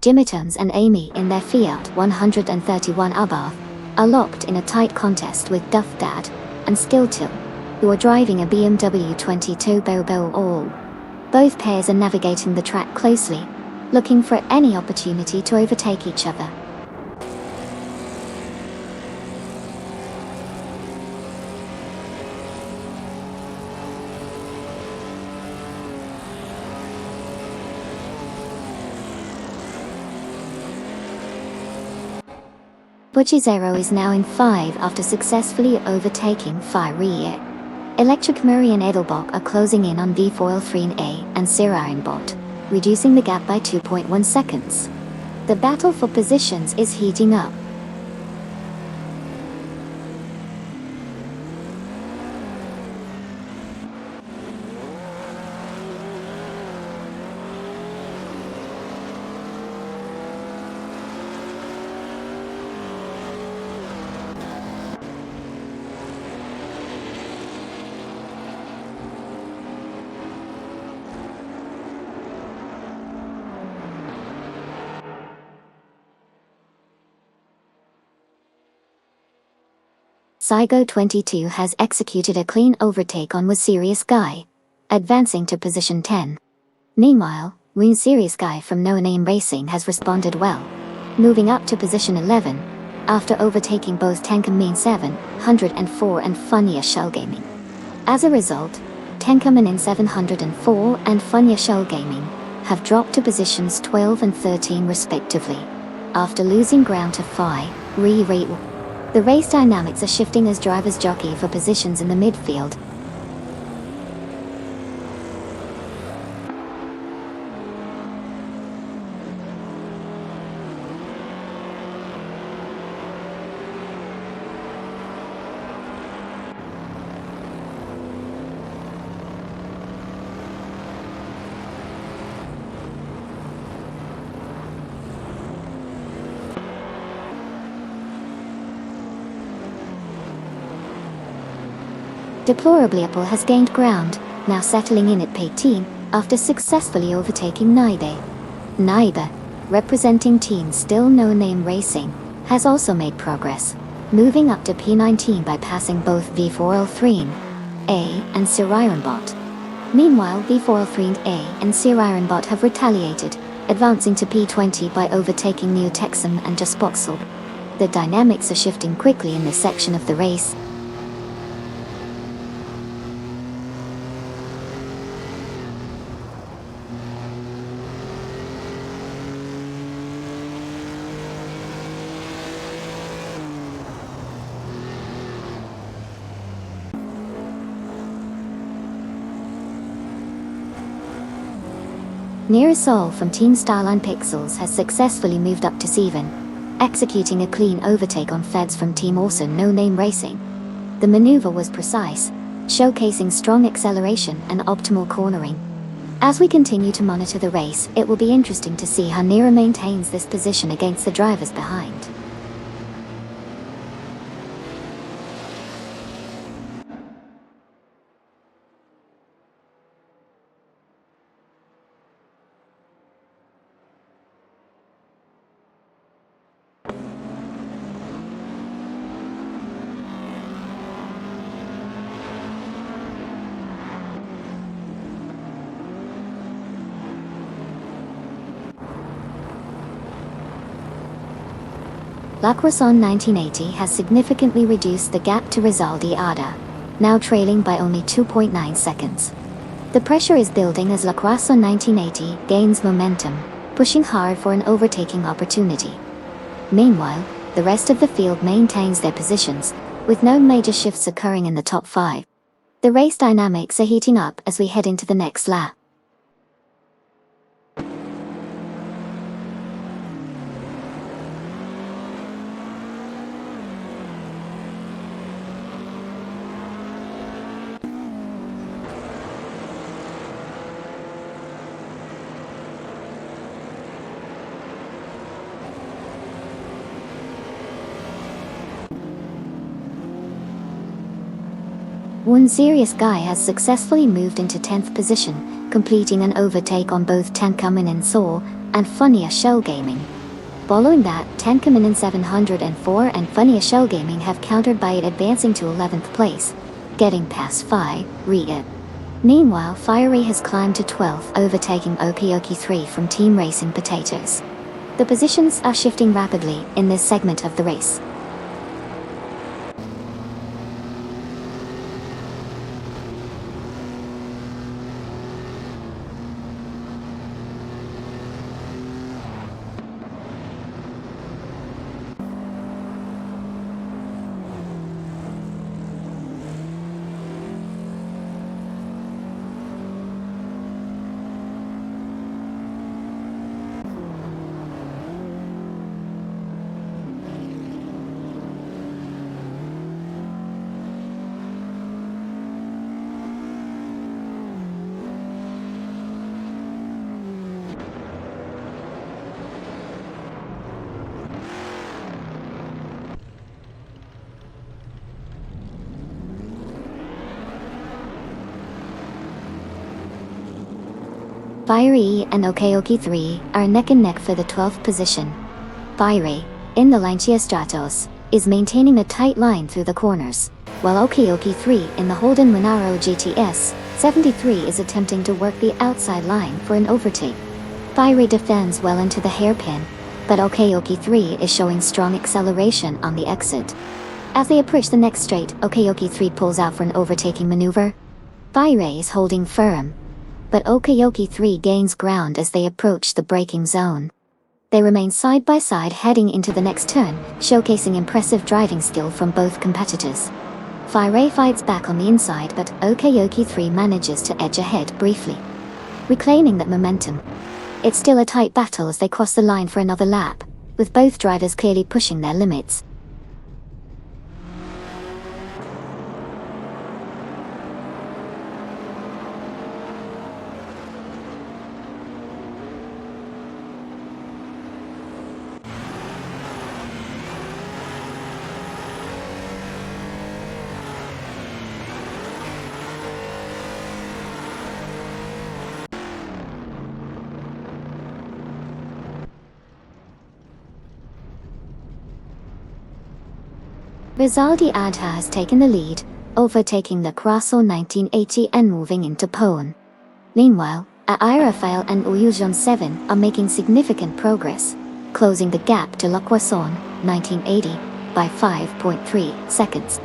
S1: Jimmy Toms and Amy in their Fiat 131 Abarth are locked in a tight contest with Duff Dad and Skilltil, who are driving a BMW 22 Bobo All. Both pairs are navigating the track closely, looking for any opportunity to overtake each other. Butchizero is now in 5 after successfully overtaking Fire. Electric Murray and Edelbach are closing in on V4 3A and Sirarenbot, reducing the gap by 2.1 seconds. The battle for positions is heating up. Saigo 22 has executed a clean overtake on Was Serious Guy, advancing to position 10. Meanwhile, Serious Guy from No Name Racing has responded well, moving up to position 11, after overtaking both Camino 704 and Funia Shell Gaming. As a result, Camino 704 and Funia Shell Gaming have dropped to positions 12 and 13 respectively, after losing ground to Re. The race dynamics are shifting as drivers jockey for positions in the midfield. Deplorably Apple has gained ground, now settling in at P18, after successfully overtaking Naiba, representing Team Still No Name Racing, has also made progress, moving up to P19 by passing both V4L3 A and Sir Ironbot. Meanwhile, V4L3 A and Sir Ironbot have retaliated, advancing to P20 by overtaking Neo Texan and Just Boxel. The dynamics are shifting quickly in this section of the race. Nearasol from Team Starline Pixels has successfully moved up to C7, executing a clean overtake on Feds from Team Also No Name Racing. The maneuver was precise, showcasing strong acceleration and optimal cornering. As we continue to monitor the race, it will be interesting to see how Nera maintains this position against the drivers behind. La Croissant 1980 has significantly reduced the gap to Rizaldi Ada, now trailing by only 2.9 seconds. The pressure is building as La Croissant 1980 gains momentum, pushing hard for an overtaking opportunity. Meanwhile, the rest of the field maintains their positions, with no major shifts occurring in the top 5. The race dynamics are heating up as we head into the next lap. One serious guy has successfully moved into 10th position, completing an overtake on both Camino Saw and Funia Shell Gaming. Following that, Camino 704 and Funia Shell Gaming have countered by it advancing to 11th place, getting past Re. Meanwhile, Fiery has climbed to 12th, overtaking Oki3 from Team Racing Potatoes. The positions are shifting rapidly in this segment of the race. Fiery and Oki3 are neck and neck for the 12th position. Fiery, in the Lancia Stratos, is maintaining a tight line through the corners, while Oki3 in the Holden Monaro GTS 73 is attempting to work the outside line for an overtake. Fiery defends well into the hairpin, but Okayoki 3 is showing strong acceleration on the exit. As they approach the next straight, Okayoki 3 pulls out for an overtaking maneuver. Fire is holding firm, but Okayoki 3 gains ground as they approach the braking zone. They remain side by side heading into the next turn, showcasing impressive driving skill from both competitors. Fire fights back on the inside, but Okayoki 3 manages to edge ahead briefly, reclaiming that momentum. It's still a tight battle as they cross the line for another lap, with both drivers clearly pushing their limits. Rizaldi Adha has taken the lead, overtaking the Corsa 1980 and moving into pole. Meanwhile, Airafael and Uyujon 7 are making significant progress, closing the gap to La Quasson 1980 by 5.3 seconds.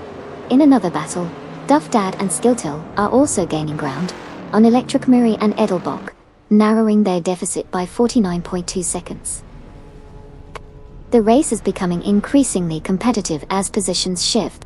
S1: In another battle, Duffdad and Skiltil are also gaining ground on Electric Murray and Edelbach, narrowing their deficit by 49.2 seconds. The race is becoming increasingly competitive as positions shift.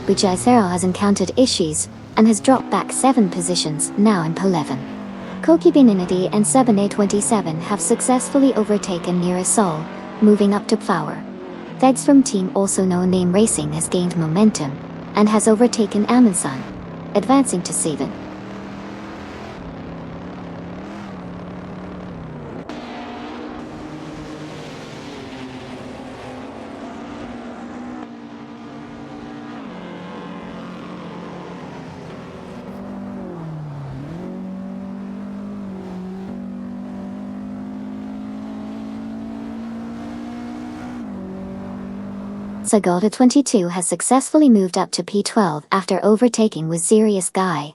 S1: Bujaisero has encountered issues and has dropped back 7 positions, now in P11. Kokibininidy and 7A27 have successfully overtaken Nearasol, moving up to Power. Feds from Team Also Known Name Racing has gained momentum and has overtaken Amundsen, advancing to 7. Zagota 22 has successfully moved up to P12 after overtaking with Sirius Guy.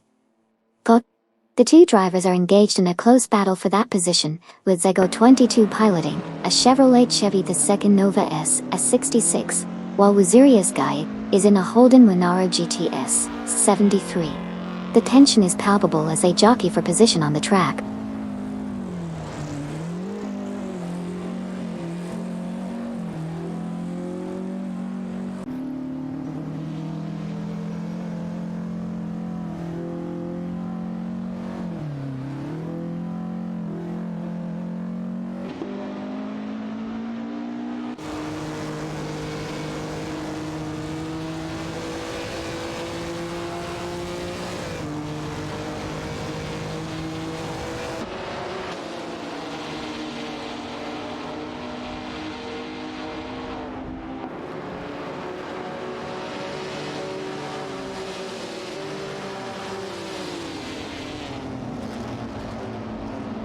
S1: The two drivers are engaged in a close battle for that position, with Zago 22 piloting a Chevrolet Chevy the second Nova S S66, while Sirius Guy is in a Holden Monaro GTS 73. The tension is palpable as they jockey for position on the track.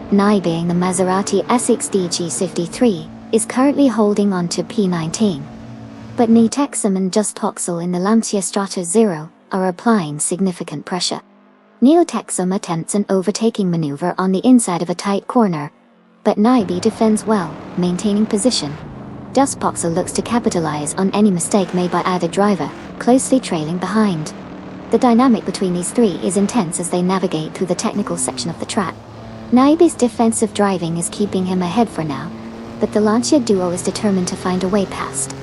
S1: Nye, being the Maserati SXD G53, is currently holding on to P19. But Texum and Just Poxel in the Lancia Strato Zero are applying significant pressure. Texum attempts an overtaking maneuver on the inside of a tight corner, but Nybe defends well, maintaining position. Just Poxel looks to capitalize on any mistake made by either driver, closely trailing behind. The dynamic between these three is intense as they navigate through the technical section of the track. Naibe's defensive driving is keeping him ahead for now, but the Lancia duo is determined to find a way past.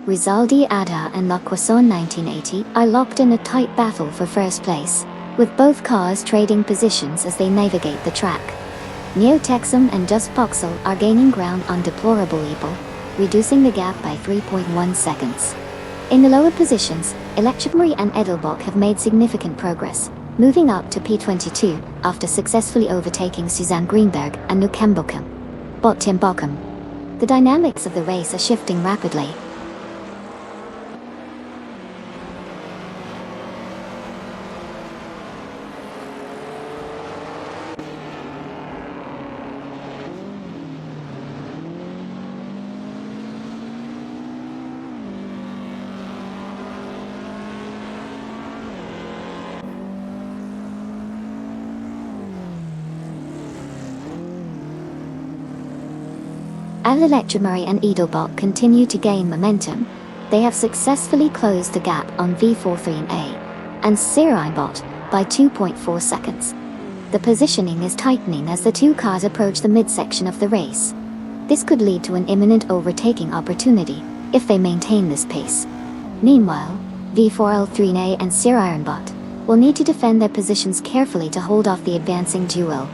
S1: Rizaldi Adha and La Quasson 1980 are locked in a tight battle for first place, with both cars trading positions as they navigate the track. Neo-Texum and Just Voxel are gaining ground on Deplorable Evil, reducing the gap by 3.1 seconds. In the lower positions, Electric Marie and Edelbock have made significant progress, moving up to P22 after successfully overtaking Suzanne Greenberg and Nukembokum. Tim Bochum. The dynamics of the race are shifting rapidly. As Electromary and Edelbock continue to gain momentum, they have successfully closed the gap on V43A and Sireinbot by 2.4 seconds. The positioning is tightening as the two cars approach the midsection of the race. This could lead to an imminent overtaking opportunity if they maintain this pace. Meanwhile, V4L3A and Sireinbot will need to defend their positions carefully to hold off the advancing duo.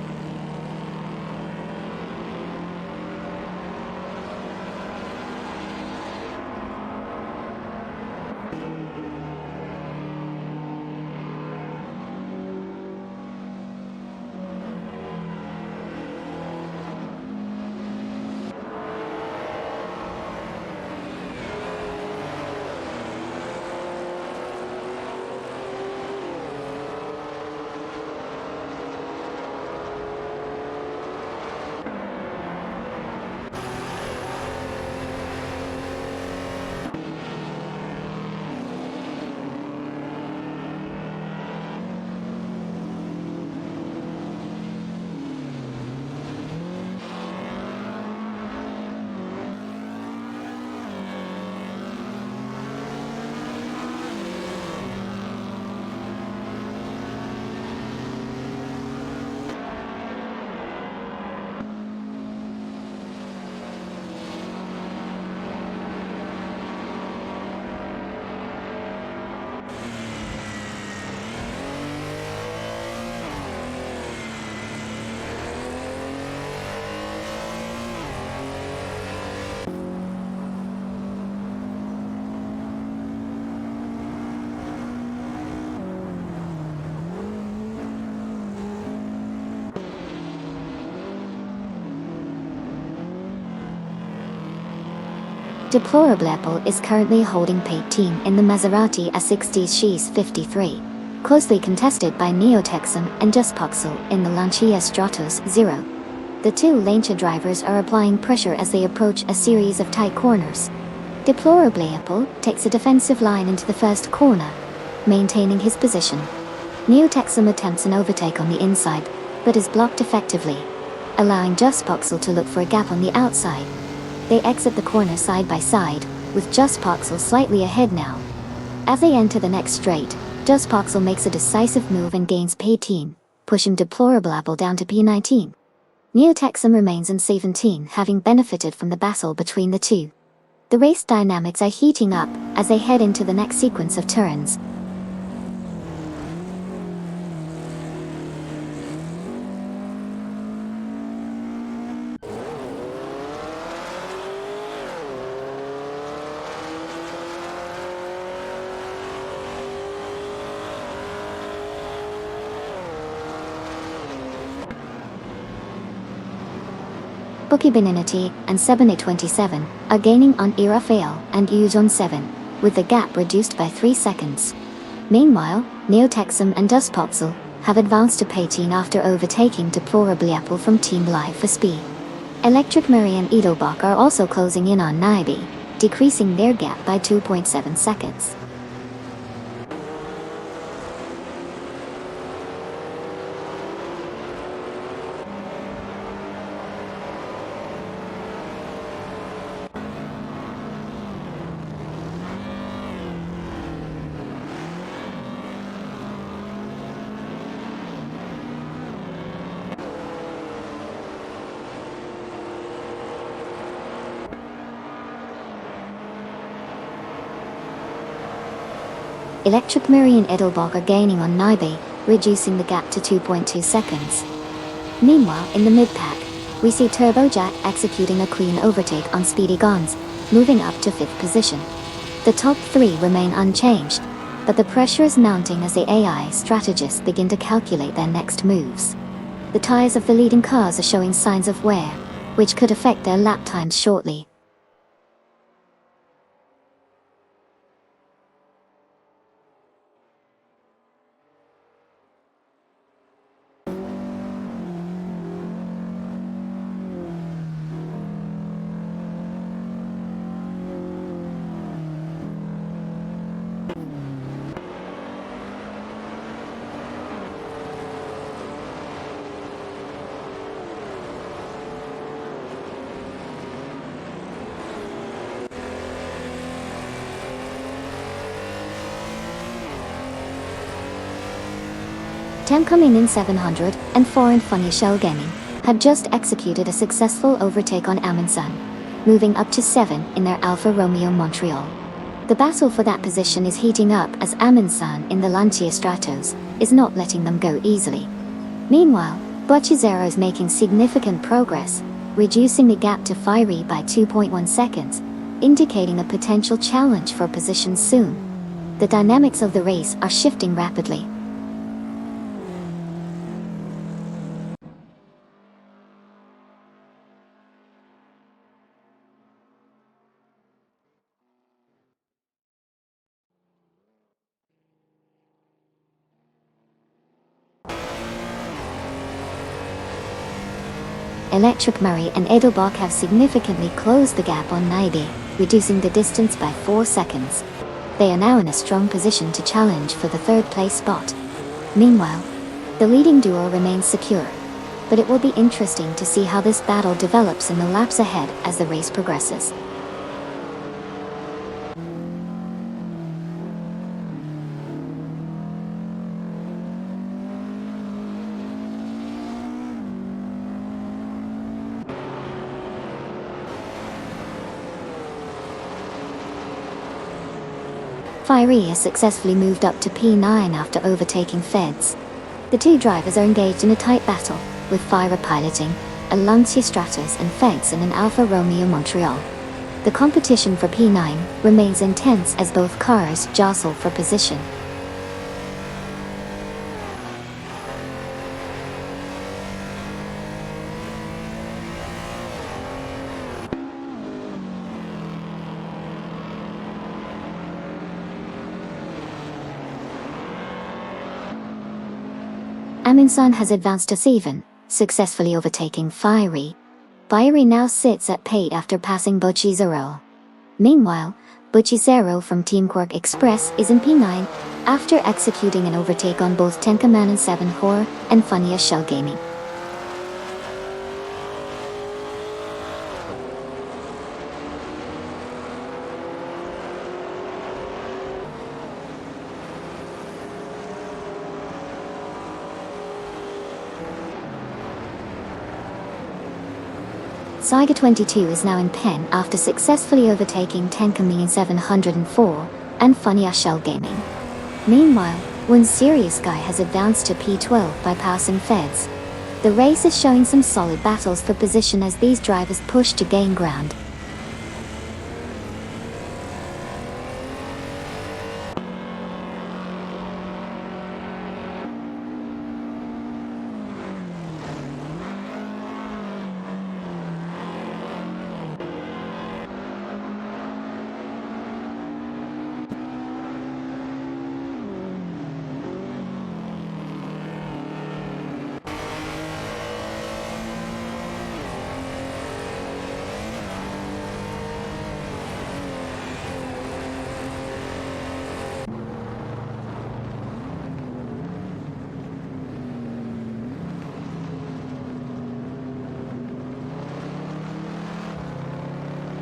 S1: Deplorable Apple is currently holding P18 in the Maserati A60 She's 53, closely contested by Neo-Texum and Just Voxel in the Lancia Stratos 0. The two Lancia drivers are applying pressure as they approach a series of tight corners. Deplorable Apple takes a defensive line into the first corner, maintaining his position. Neo-Texum attempts an overtake on the inside, but is blocked effectively, allowing Just Voxel to look for a gap on the outside. They exit the corner side by side, with Just Voxel slightly ahead now. As they enter the next straight, Just Voxel makes a decisive move and gains P18, pushing Deplorable Apple down to P19. Neo-Texum remains in 17, having benefited from the battle between the two. The race dynamics are heating up as they head into the next sequence of turns. Bucky Beninity and 7A27 are gaining on Rafael and Uzon 7, with the gap reduced by 3 seconds. Meanwhile, Neo-Texum and Just Voxel have advanced to P18 after overtaking Deplorable Apple from Team Live for Speed. Electric Marie and Edelbock are also closing in on Naibi, decreasing their gap by 2.7 seconds. Electric Marie and Edelbock are gaining on Naibi, reducing the gap to 2.2 seconds. Meanwhile, in the mid-pack, we see Turbojack executing a clean overtake on Speedy Gonz, moving up to 5th position. The top 3 remain unchanged, but the pressure is mounting as the AI strategists begin to calculate their next moves. The tires of the leading cars are showing signs of wear, which could affect their lap times shortly. Camino 700 and foreign Funny Shell Gaming had just executed a successful overtake on Amundsen, moving up to 7 in their Alfa Romeo Montreal. The battle for that position is heating up as Amundsen in the Lancia Stratos is not letting them go easily. Meanwhile, Bucchizero is making significant progress, reducing the gap to Fiery by 2.1 seconds, indicating a potential challenge for position soon. The dynamics of the race are shifting rapidly. Electric Murray and Edelbach have significantly closed the gap on Naidi, reducing the distance by 4 seconds. They are now in a strong position to challenge for the 3rd place spot. Meanwhile, the leading duo remains secure, but it will be interesting to see how this battle develops in the laps ahead as the race progresses. Fiery has successfully moved up to P9 after overtaking Feds. The 2 drivers are engaged in a tight battle, with Fiery piloting a Lancia Stratos and Feds in an Alfa Romeo Montreal. The competition for P9 remains intense as both cars jostle for position. Amundsen has advanced to 7, successfully overtaking Fiery. Fiery now sits at P8 after passing Bucchizero. Meanwhile, Bucchizero from Team Quark Express is in P9, after executing an overtake on both Camino 700 and Funny Shell Gaming. Saiga 22 is now in Pen after successfully overtaking Camino 704 and Funny Shell Gaming. Meanwhile, One Serious Guy has advanced to P12 by passing Feds. The race is showing some solid battles for position as these drivers push to gain ground.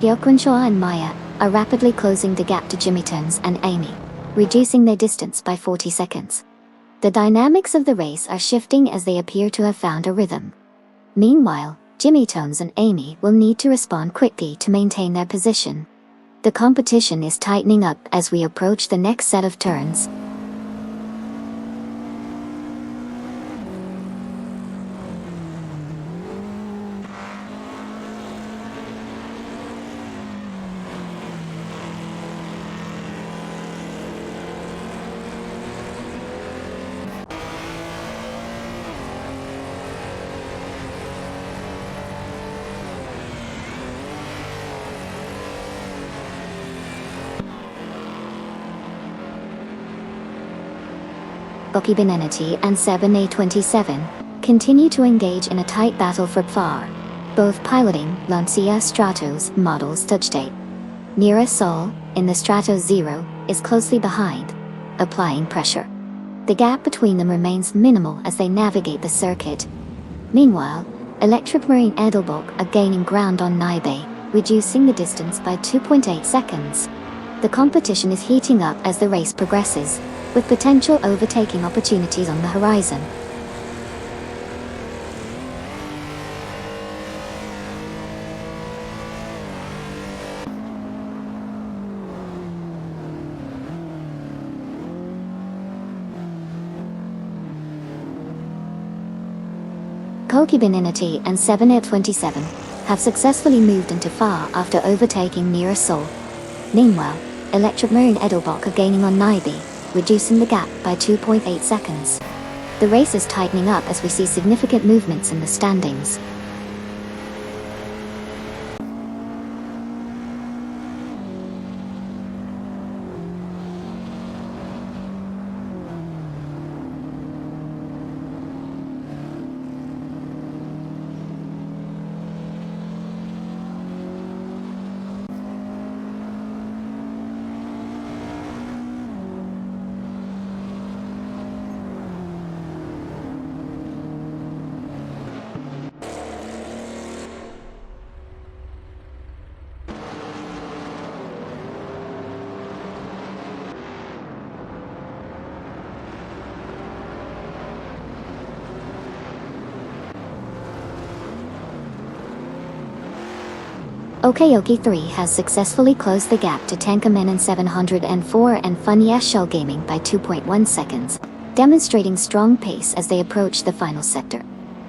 S1: Gyeokwonshaw and Maya are rapidly closing the gap to Jimmy Tones and Amy, reducing their distance by 40 seconds. The dynamics of the race are shifting as they appear to have found a rhythm. Meanwhile, Jimmy Tones and Amy will need to respond quickly to maintain their position. The competition is tightening up as we approach the next set of turns. Koki Benenati and Seban A27, continue to engage in a tight battle for PFAR, both piloting Lancia Stratos model Studstate. Nira Sol, in the Stratos Zero, is closely behind, applying pressure. The gap between them remains minimal as they navigate the circuit. Meanwhile, Electric Marine Edelbock are gaining ground on Naibe, reducing the distance by 2.8 seconds. The competition is heating up as the race progresses, with potential overtaking opportunities on the horizon. Koki Benenati and Seban A27 have successfully moved into PFAR after overtaking Nira Sol. Meanwhile, Electric Marine Edelbock are gaining on Naibe, reducing the gap by 2.8 seconds. The race is tightening up as we see significant movements in the standings. Okayoki 3 has successfully closed the gap to Tenkamen 704 and Funya Shell Gaming by 2.1 seconds, demonstrating strong pace as they approach the final sector.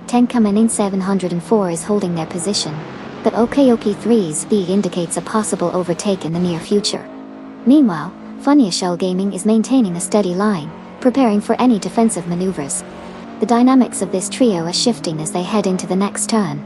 S1: Tenkamen 704 is holding their position, but Okayoki 3's speed indicates a possible overtake in the near future. Meanwhile, Funya Shell Gaming is maintaining a steady line, preparing for any defensive maneuvers. The dynamics of this trio are shifting as they head into the next turn.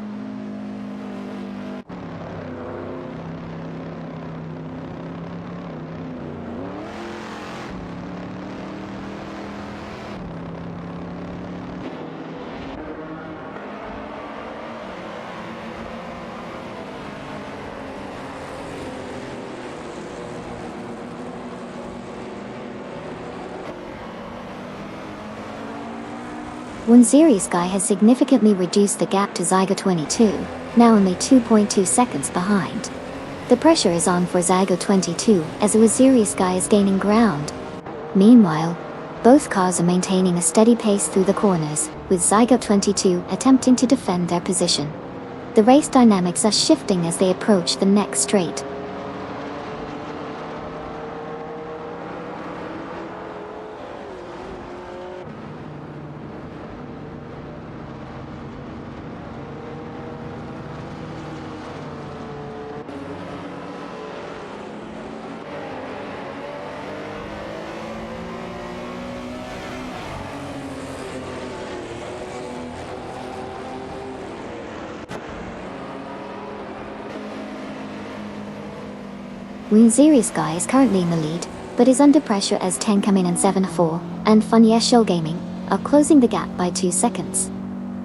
S1: Wanziri Sky has significantly reduced the gap to Zygo 22, now only 2.2 seconds behind. The pressure is on for Zygo 22 as Wanziri Sky is gaining ground. Meanwhile, both cars are maintaining a steady pace through the corners, with Zygo 22 attempting to defend their position. The race dynamics are shifting as they approach the next straight. Wanziri Sky is currently in the lead, but is under pressure as Tenkamen 74 and Funya Shell Gaming are closing the gap by 2 seconds.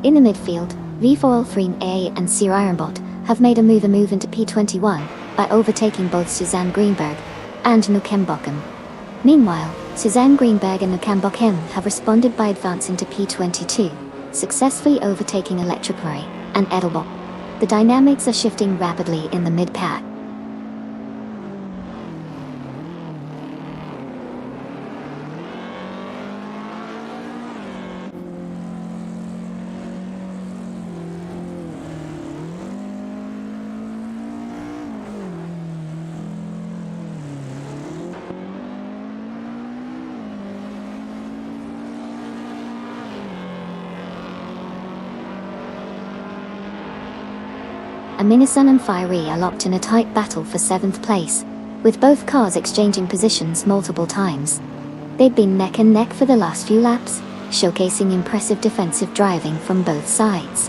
S1: In the midfield, V4 3A and Sir Ironbot have made a move into P21 by overtaking both Suzanne Greenberg and Nukem Bochum. Meanwhile, Suzanne Greenberg and Nukem Bochum have responded by advancing to P22, successfully overtaking Electric Marine and Edelbock. The dynamics are shifting rapidly in the mid-pack. Aminisan and Fiery are locked in a tight battle for 7th place, with both cars exchanging positions multiple times. They've been neck and neck for the last few laps, showcasing impressive defensive driving from both sides.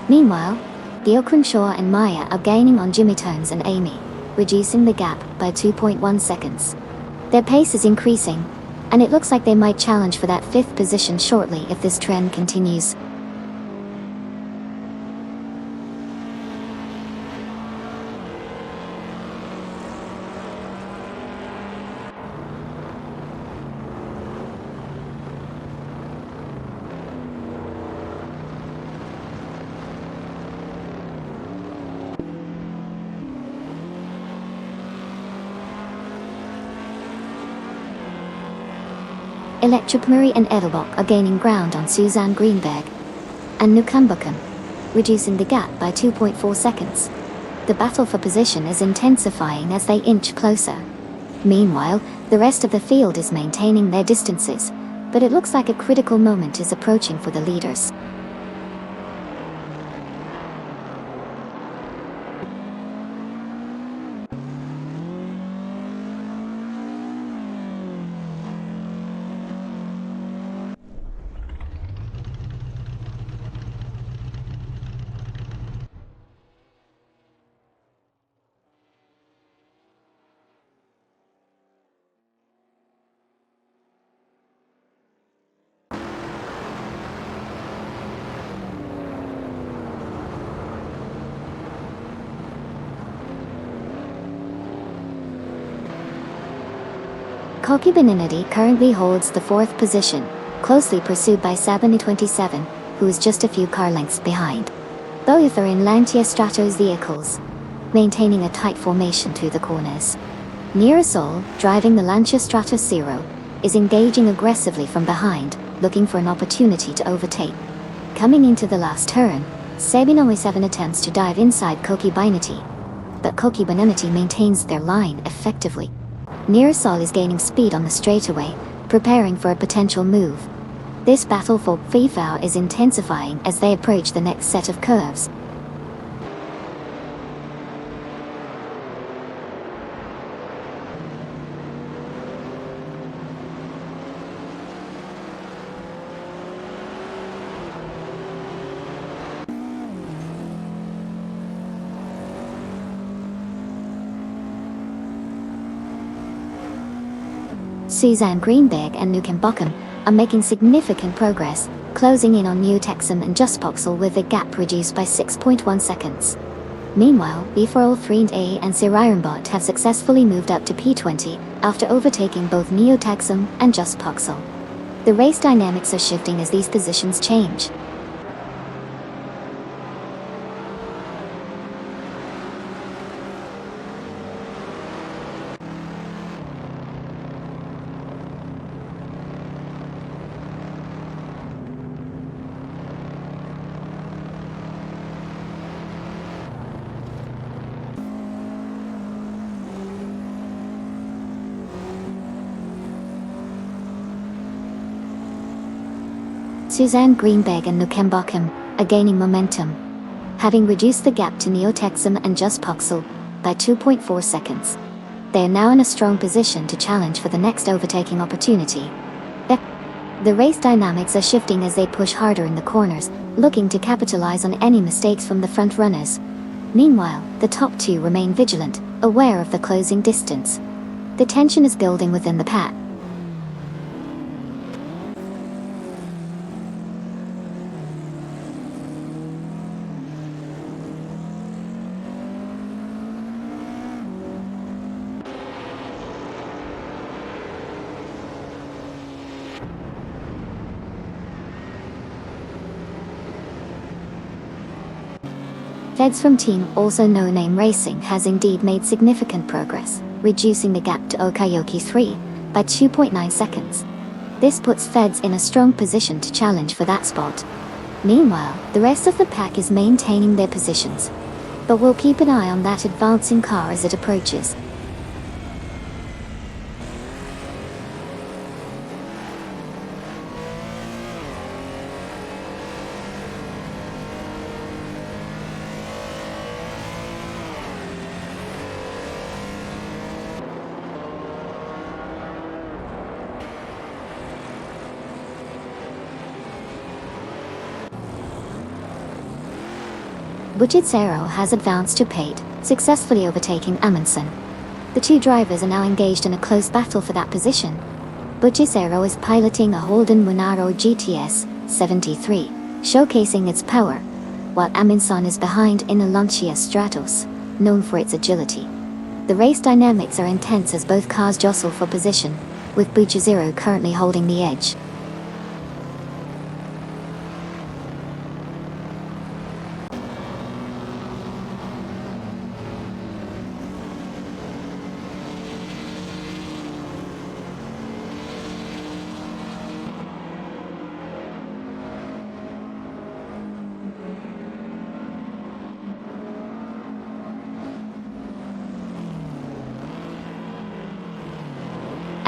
S1: Meanwhile, Gio Crenshaw and Maya are gaining on Jimmy Tones and Amy, reducing the gap by 2.1 seconds. Their pace is increasing, and it looks like they might challenge for that 5th position shortly if this trend continues. Electric Murray and Edelbach are gaining ground on Suzanne Greenberg and Nukambukum, reducing the gap by 2.4 seconds. The battle for position is intensifying as they inch closer. Meanwhile, the rest of the field is maintaining their distances, but it looks like a critical moment is approaching for the leaders. Koki Beninity currently holds the 4th position, closely pursued by Sabani 27, who is just a few car lengths behind. Both are in Lancia Stratos vehicles, maintaining a tight formation through the corners. Nearasol, driving the Lancia Stratos Zero, is engaging aggressively from behind, looking for an opportunity to overtake. Coming into the last turn, Sabinomi 7 attempts to dive inside Koki Beninity, but Koki Beninity maintains their line effectively. Nearasol is gaining speed on the straightaway, preparing for a potential move. This battle for FIFA is intensifying as they approach the next set of curves. Suzanne Greenberg and Nukambukum are making significant progress, closing in on New Texum and Justpoxel with the gap reduced by 6.1 seconds. Meanwhile, Befrol 3A and Sirayambot have successfully moved up to P20 after overtaking both Neo Texum and Justpoxel. The race dynamics are shifting as these positions change. Suzanne Greenberg and Nukambukum are gaining momentum, having reduced the gap to Neo Texum and Justpoxel by 2.4 seconds. They are now in a strong position to challenge for the next overtaking opportunity. The race dynamics are shifting as they push harder in the corners, looking to capitalize on any mistakes from the front runners. Meanwhile, the top two remain vigilant, aware of the closing distance. The tension is building within the pack. Feds from Team Also No Name Racing has indeed made significant progress, reducing the gap to Okayoki 3 by 2.9 seconds. This puts Feds in a strong position to challenge for that spot. Meanwhile, the rest of the pack is maintaining their positions, but we'll keep an eye on that advancing car as it approaches. Buchitsero has advanced to Pate, successfully overtaking Amundsen. The two drivers are now engaged in a close battle for that position. Buchisero is piloting a Holden Monaro GTS 73, showcasing its power, while Aminson is behind in a Lancia Stratos, known for its agility. The race dynamics are intense as both cars jostle for position, with Buchisero currently holding the edge.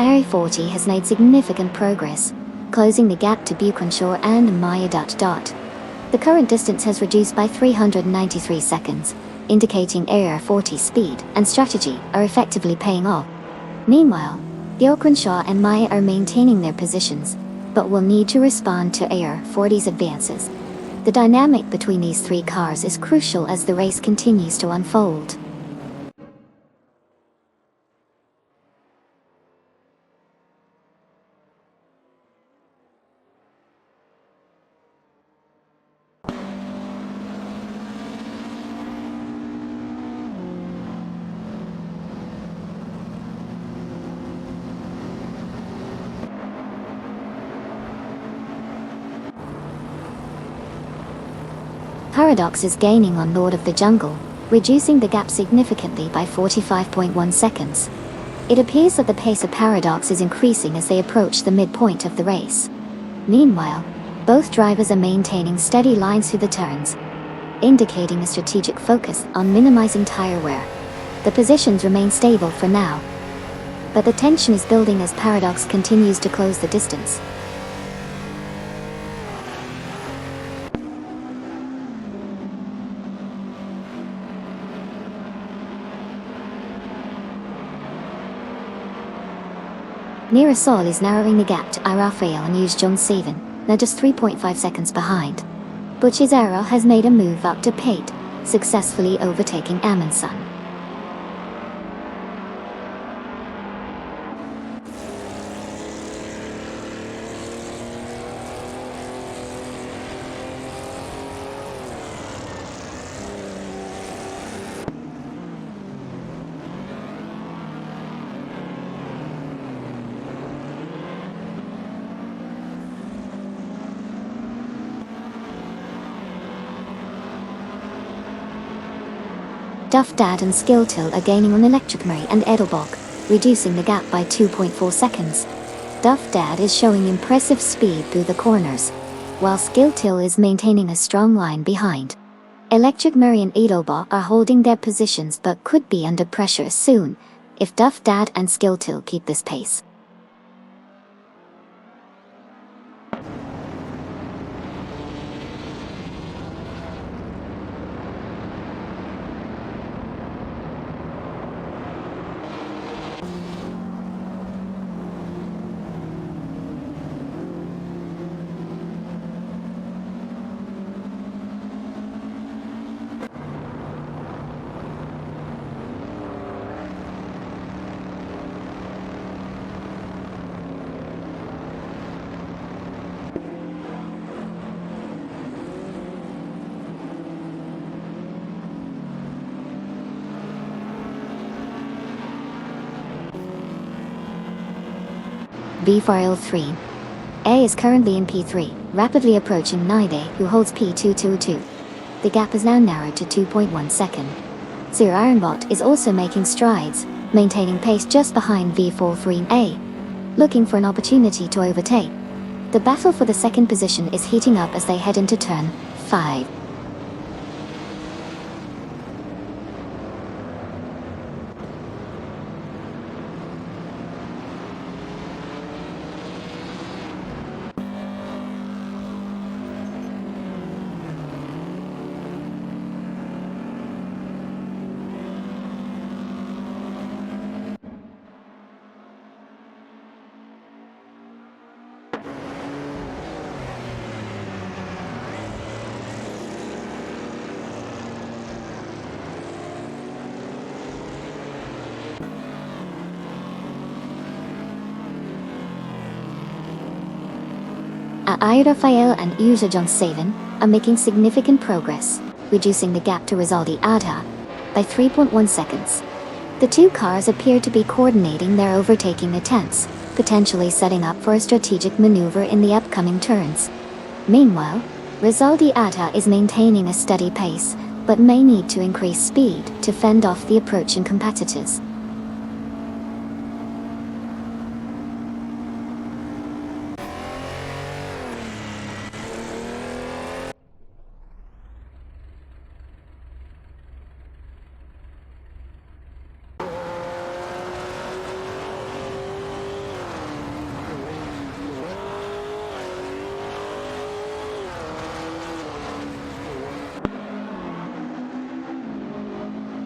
S1: RA40 has made significant progress, closing the gap to Buconshaw and Maya. The current distance has reduced by 393 seconds, indicating AR40's speed and strategy are effectively paying off. Meanwhile, Buconshaw and Maya are maintaining their positions, but will need to respond to AR40's advances. The dynamic between these three cars is crucial as the race continues to unfold. Paradox is gaining on Lord of the Jungle, reducing the gap significantly by 45.1 seconds. It appears that the pace of Paradox is increasing as they approach the midpoint of the race. Meanwhile, both drivers are maintaining steady lines through the turns, indicating a strategic focus on minimizing tire wear. The positions remain stable for now, but the tension is building as Paradox continues to close the distance. Mirasol is narrowing the gap to Rafael and Jung Seven, now just 3.5 seconds behind. Buchisero has made a move up to Pate, successfully overtaking Amundsen. Duff Dad and Skiltil are gaining on Electric Murray and Edelbach, reducing the gap by 2.4 seconds. Duff Dad is showing impressive speed through the corners, while Skiltil is maintaining a strong line behind. Electric Murray and Edelbach are holding their positions but could be under pressure soon, if Duff Dad and Skiltil keep this pace. V4L3. A is currently in P3, rapidly approaching Nide, who holds P222. The gap is now narrowed to 2.1 seconds. Sir Ironbot is also making strides, maintaining pace just behind V43A, looking for an opportunity to overtake. The battle for the second position is heating up as they head into turn 5. Rafael and Ujajong Savan are making significant progress, reducing the gap to Rizaldi Adha by 3.1 seconds. The two cars appear to be coordinating their overtaking attempts, potentially setting up for a strategic maneuver in the upcoming turns. Meanwhile, Rizaldi Adha is maintaining a steady pace, but may need to increase speed to fend off the approaching competitors.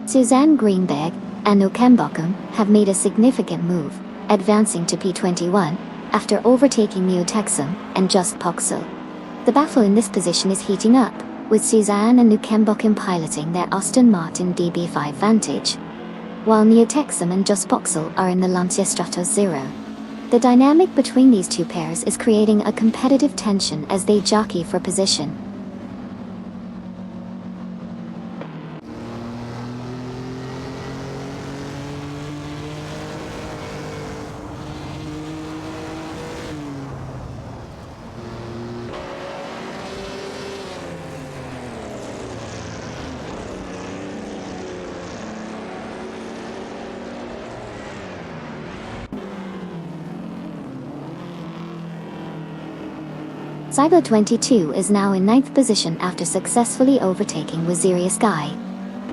S1: Suzanne Greenberg and Nokembokum have made a significant move, advancing to P21 after overtaking Neotexum and Just Poxel. The battle in this position is heating up, with Suzanne and Nokembokum piloting their Aston Martin DB5 Vantage, while Neotexum and Just Poxel are in the Lancia Stratos Zero. The dynamic between these two pairs is creating a competitive tension as they jockey for position. Cyber 22 is now in 9th position after successfully overtaking Wazirius Guy.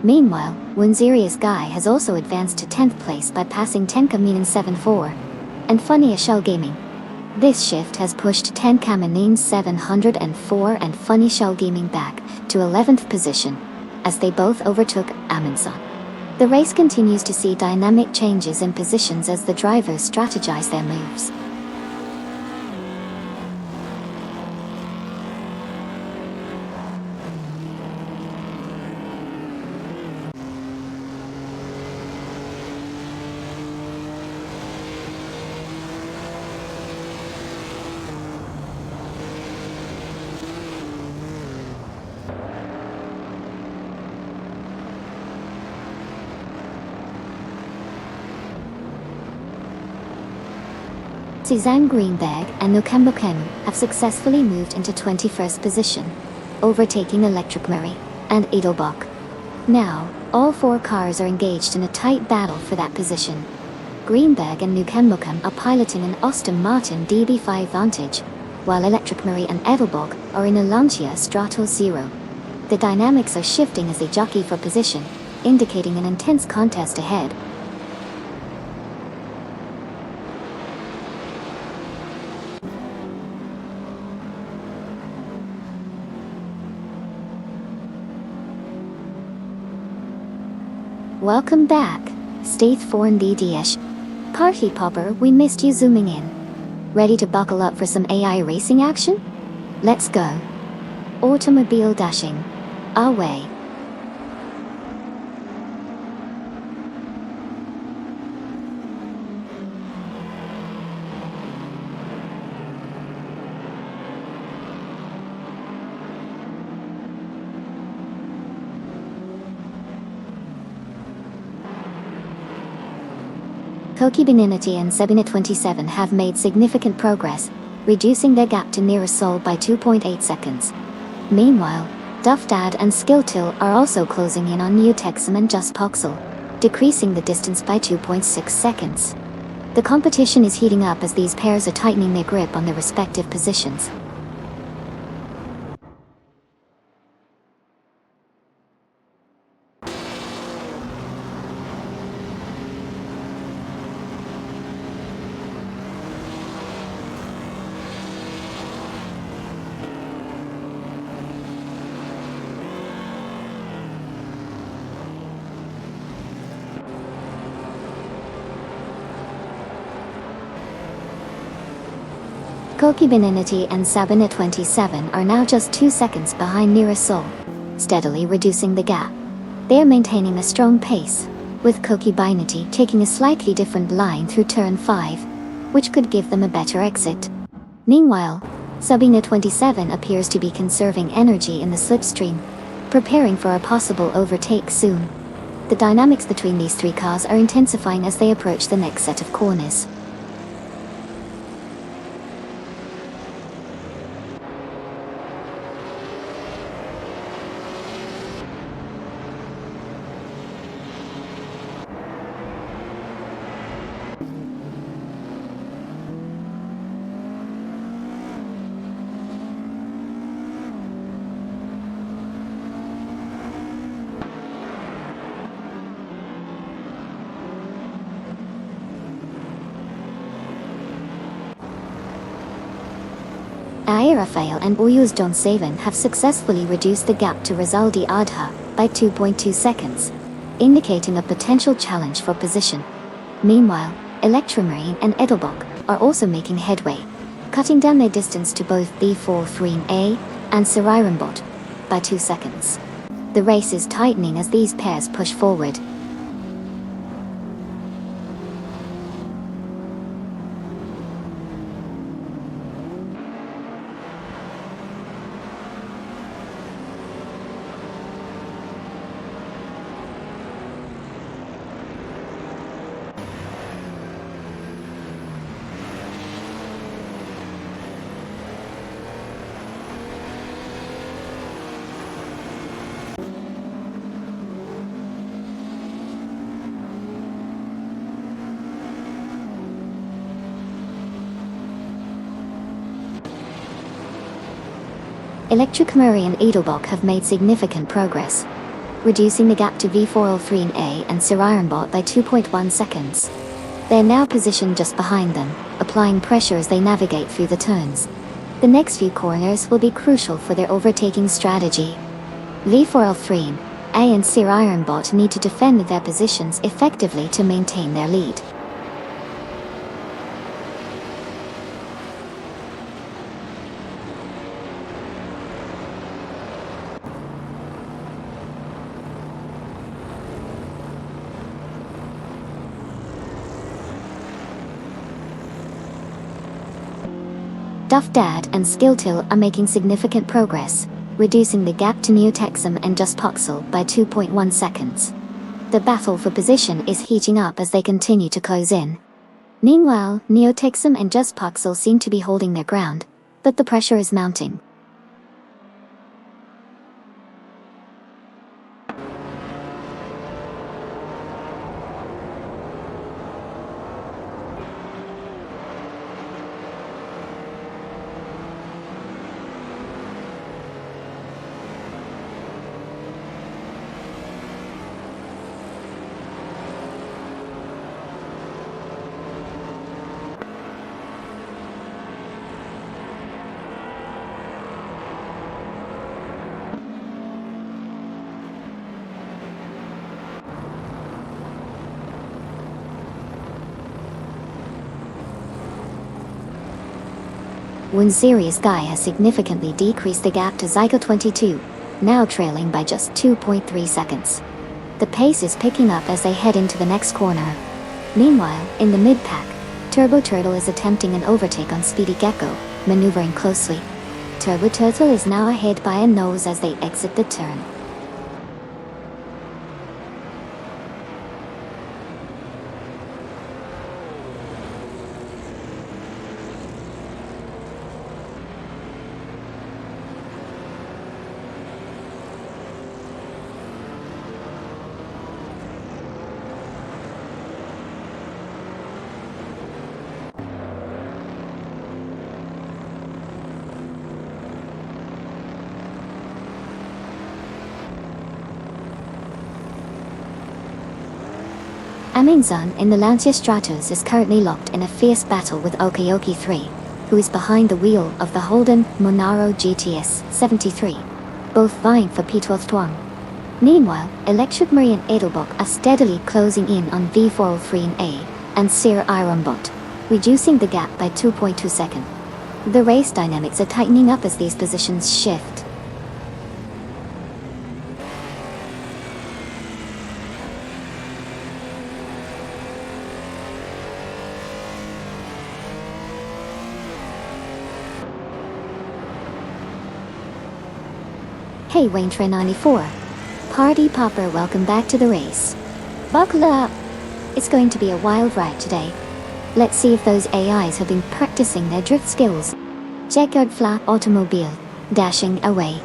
S1: Meanwhile, Wazirius Guy has also advanced to 10th place by passing Tenka Minen 7-4 and Funny Shell Gaming. This shift has pushed Tenka Minen 704 and Funny Shell Gaming back to 11th position, as they both overtook Amundsen. The race continues to see dynamic changes in positions as the drivers strategize their moves. Suzanne Greenberg and Nokembokum have successfully moved into 21st position, overtaking Electric Murray and Edelbach. Now, all four cars are engaged in a tight battle for that position. Greenberg and Nokembokum are piloting an Aston Martin DB5 Vantage, while Electric Murray and Edelbach are in a Lancia Stratos Zero. The dynamics are shifting as they jockey for position, indicating an intense contest ahead. Welcome back, State 4 and DDS. Party Popper, we missed you zooming in. Ready to buckle up for some AI racing action? Let's go. Automobile dashing. Our way. Koki Beninity and Sabina 27 have made significant progress, reducing their gap to Nearasol by 2.8 seconds. Meanwhile, Duffdad and Skilltil are also closing in on Neotexum and Just Poxel, decreasing the distance by 2.6 seconds. The competition is heating up as these pairs are tightening their grip on their respective positions. Koki Beninity and Sabina 27 are now just 2 seconds behind Nearasol, steadily reducing the gap. They are maintaining a strong pace, with Koki Beninity taking a slightly different line through turn 5, which could give them a better exit. Meanwhile, Sabina 27 appears to be conserving energy in the slipstream, preparing for a possible overtake soon. The dynamics between these three cars are intensifying as they approach the next set of corners. Rafael and Oyuz Don Savan have successfully reduced the gap to Rizaldi Adha by 2.2 seconds, indicating a potential challenge for position. Meanwhile, Electromarine and Edelbock are also making headway, cutting down their distance to both B43A and Sirarimbot by 2 seconds. The race is tightening as these pairs push forward. Electromarine and Edelbock have made significant progress, reducing the gap to V4L3A and Sirarimbot by 2.1 seconds. They are now positioned just behind them, applying pressure as they navigate through the turns. The next few corners will be crucial for their overtaking strategy. V4L3A and Sirarimbot need to defend their positions effectively to maintain their lead. Duffdad and Skiltil are making significant progress, reducing the gap to Neotexum and Just Poxel by 2.1 seconds. The battle for position is heating up as they continue to close in. Meanwhile, Neotexum and Just Poxel seem to be holding their ground, but the pressure is mounting. One serious guy has significantly decreased the gap to Zygo 22, now trailing by just 2.3 seconds. The pace is picking up as they head into the next corner. Meanwhile, in the mid-pack, Turbo Turtle is attempting an overtake on Speedy Gecko, maneuvering closely. Turbo Turtle is now ahead by a nose as they exit the turn. Aminzan in the Lancia Stratos is currently locked in a fierce battle with Okayoki 3, who is behind the wheel of the Holden Monaro GTS 73, both vying for P12 Tuang. Meanwhile, Electromarine and Edelbock are steadily closing in on V403A and Sir Ironbot, reducing the gap by 2.2 seconds. The race dynamics are tightening up as these positions shift. Hey Wayne94. Party Popper, welcome back to the race. Buckle up. It's going to be a wild ride today. Let's see if those AIs have been practicing their drift skills. Checkered flat automobile, dashing away.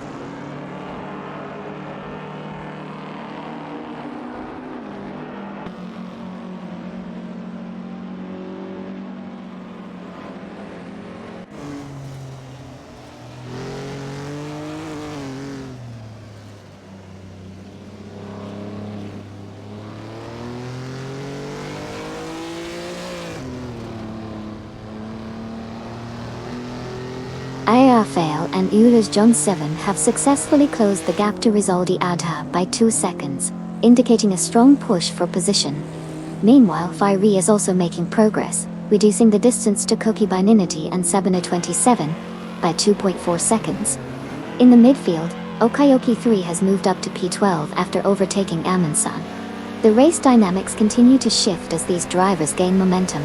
S1: Fail and Euler's John 7 have successfully closed the gap to Rizaldi Adha by 2 seconds, indicating a strong push for position. Meanwhile, Fiery is also making progress, reducing the distance to Koki by Ninity and Sabina 27 by 2.4 seconds. In the midfield, Okayoki 3 has moved up to P12 after overtaking Amundsen. The race dynamics continue to shift as these drivers gain momentum.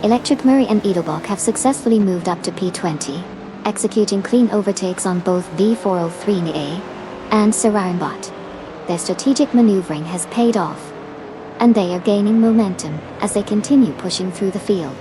S1: Electric Murray and Edelbach have successfully moved up to P20, executing clean overtakes on both V403A and Sararinbot. Their strategic maneuvering has paid off, and they are gaining momentum as they continue pushing through the field.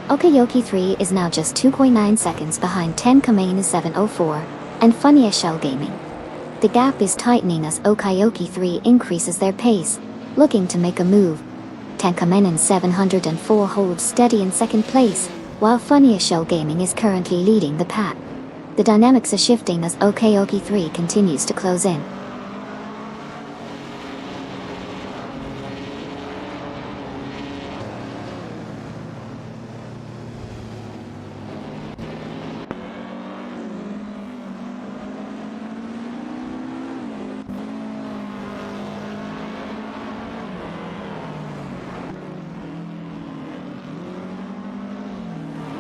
S1: Okayoki 3 is now just 2.9 seconds behind 10 Camino 704 and Funya Shell Gaming. The gap is tightening as Okayoki 3 increases their pace, looking to make a move. 10 Camino 704 holds steady in second place, while Funya Shell Gaming is currently leading the pack. The dynamics are shifting as Okayoki 3 continues to close in.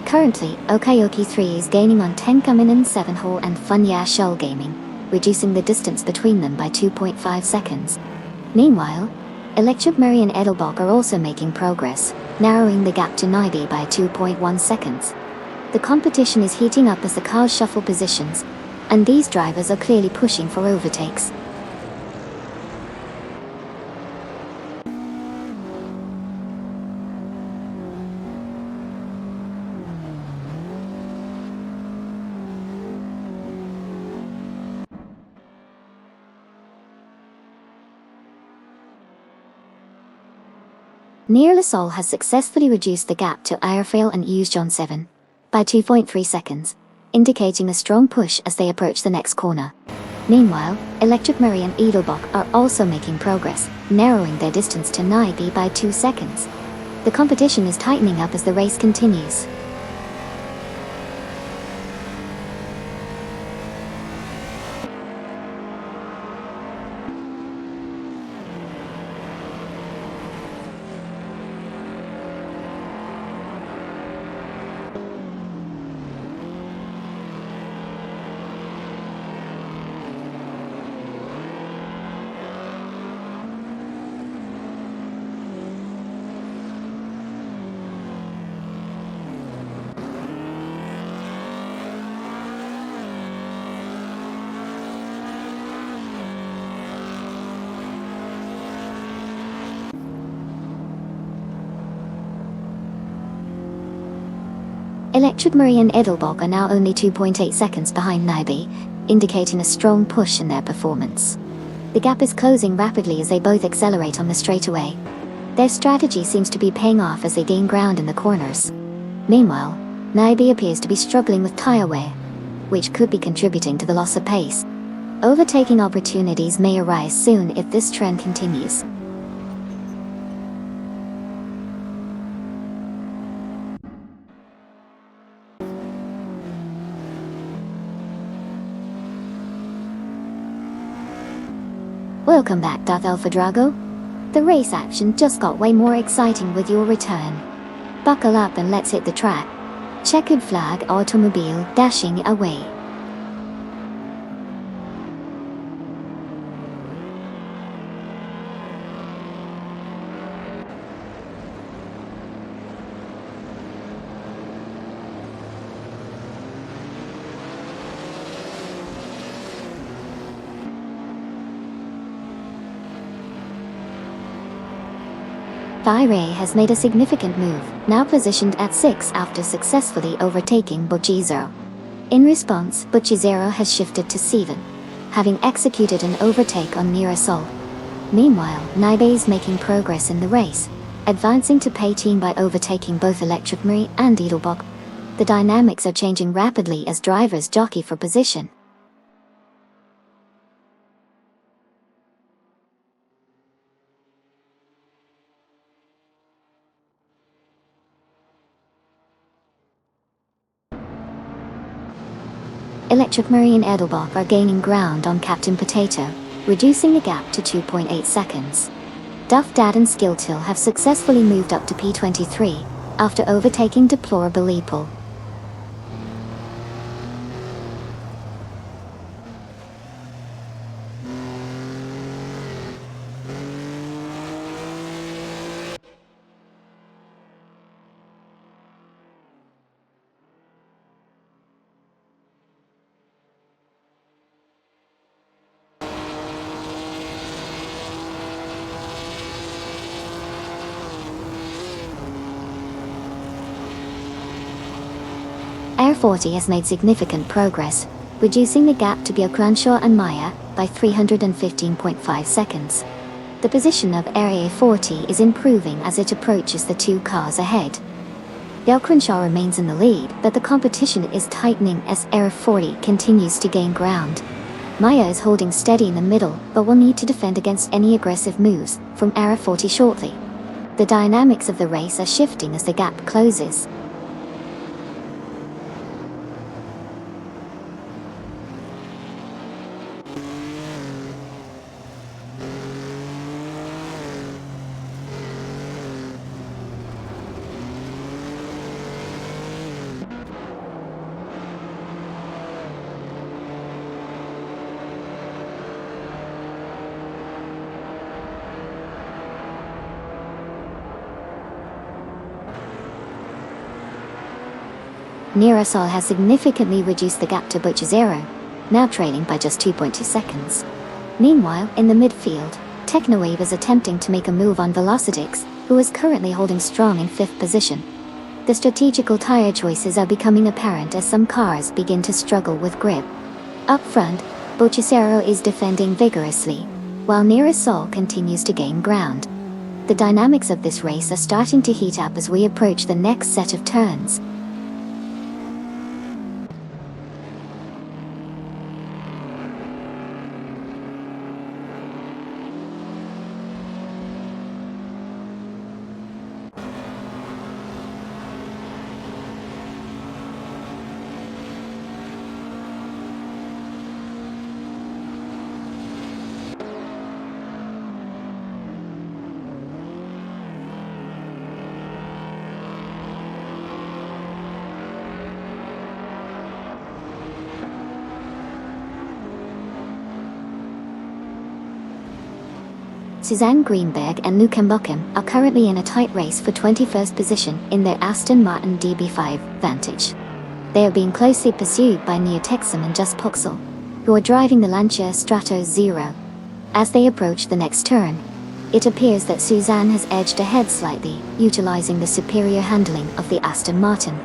S1: Currently, Okayoki 3 is gaining on 10 Camino 7 Hole and Funya Shell Gaming, reducing the distance between them by 2.5 seconds. Meanwhile, Electric Murray and Edelbach are also making progress, narrowing the gap to Nibe by 2.1 seconds. The competition is heating up as the cars shuffle positions, and these drivers are clearly pushing for overtakes. Near Lasol has successfully reduced the gap to Airfail and Hughes John 7 by 2.3 seconds, indicating a strong push as they approach the next corner. Meanwhile, Electric Murray and Edelbach are also making progress, narrowing their distance to Nibe by 2 seconds. The competition is tightening up as the race continues. Electric Murray and Edelbach are now only 2.8 seconds behind Nibe, indicating a strong push in their performance. The gap is closing rapidly as they both accelerate on the straightaway. Their strategy seems to be paying off as they gain ground in the corners. Meanwhile, Naibe appears to be struggling with tire wear, which could be contributing to the loss of pace. Overtaking opportunities may arise soon if this trend continues. Welcome back, Alpha Drago. The race action just got way more exciting with your return. Buckle up and let's hit the track. Checkered flag automobile dashing away. Ray has made a significant move, now positioned at 6 after successfully overtaking Bocchizero. In response, Bocchizero has shifted to 7, having executed an overtake on Mirasol. Meanwhile, Naibe is making progress in the race, advancing to P18 by overtaking both Electric Marie and Edelbach. The dynamics are changing rapidly as drivers jockey for position. Electric Marie and Edelbach are gaining ground on Captain Potato, reducing the gap to 2.8 seconds. Duff Dad and Skilltill have successfully moved up to P23, after overtaking Deplorable Leopold. Air 40 has made significant progress, reducing the gap to Bjorkranshaw and Maya by 315.5 seconds. The position of Air 40 is improving as it approaches the two cars ahead. Bjorkranshaw remains in the lead, but the competition is tightening as Air 40 continues to gain ground. Maya is holding steady in the middle, but will need to defend against any aggressive moves from Air 40 shortly. The dynamics of the race are shifting as the gap closes. Mirasol has significantly reduced the gap to Bocchizero, now trailing by just 2.2 seconds. Meanwhile, in the midfield, Technowave is attempting to make a move on Velocitix, who is currently holding strong in 5th position. The strategical tire choices are becoming apparent as some cars begin to struggle with grip. Up front, Bocchizero is defending vigorously, while Mirasol continues to gain ground. The dynamics of this race are starting to heat up as we approach the next set of turns. Suzanne Greenberg and Luke Mbokum are currently in a tight race for 21st position in their Aston Martin DB5 Vantage. They are being closely pursued by Nia Texum and Just Poxel, who are driving the Lancia Stratos Zero. As they approach the next turn, it appears that Suzanne has edged ahead slightly, utilizing the superior handling of the Aston Martin.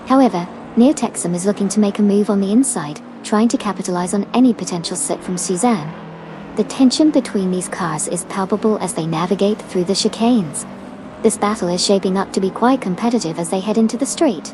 S1: However, Nia Texum is looking to make a move on the inside, trying to capitalize on any potential slip from Suzanne. The tension between these cars is palpable as they navigate through the chicanes. This battle is shaping up to be quite competitive as they head into the straight.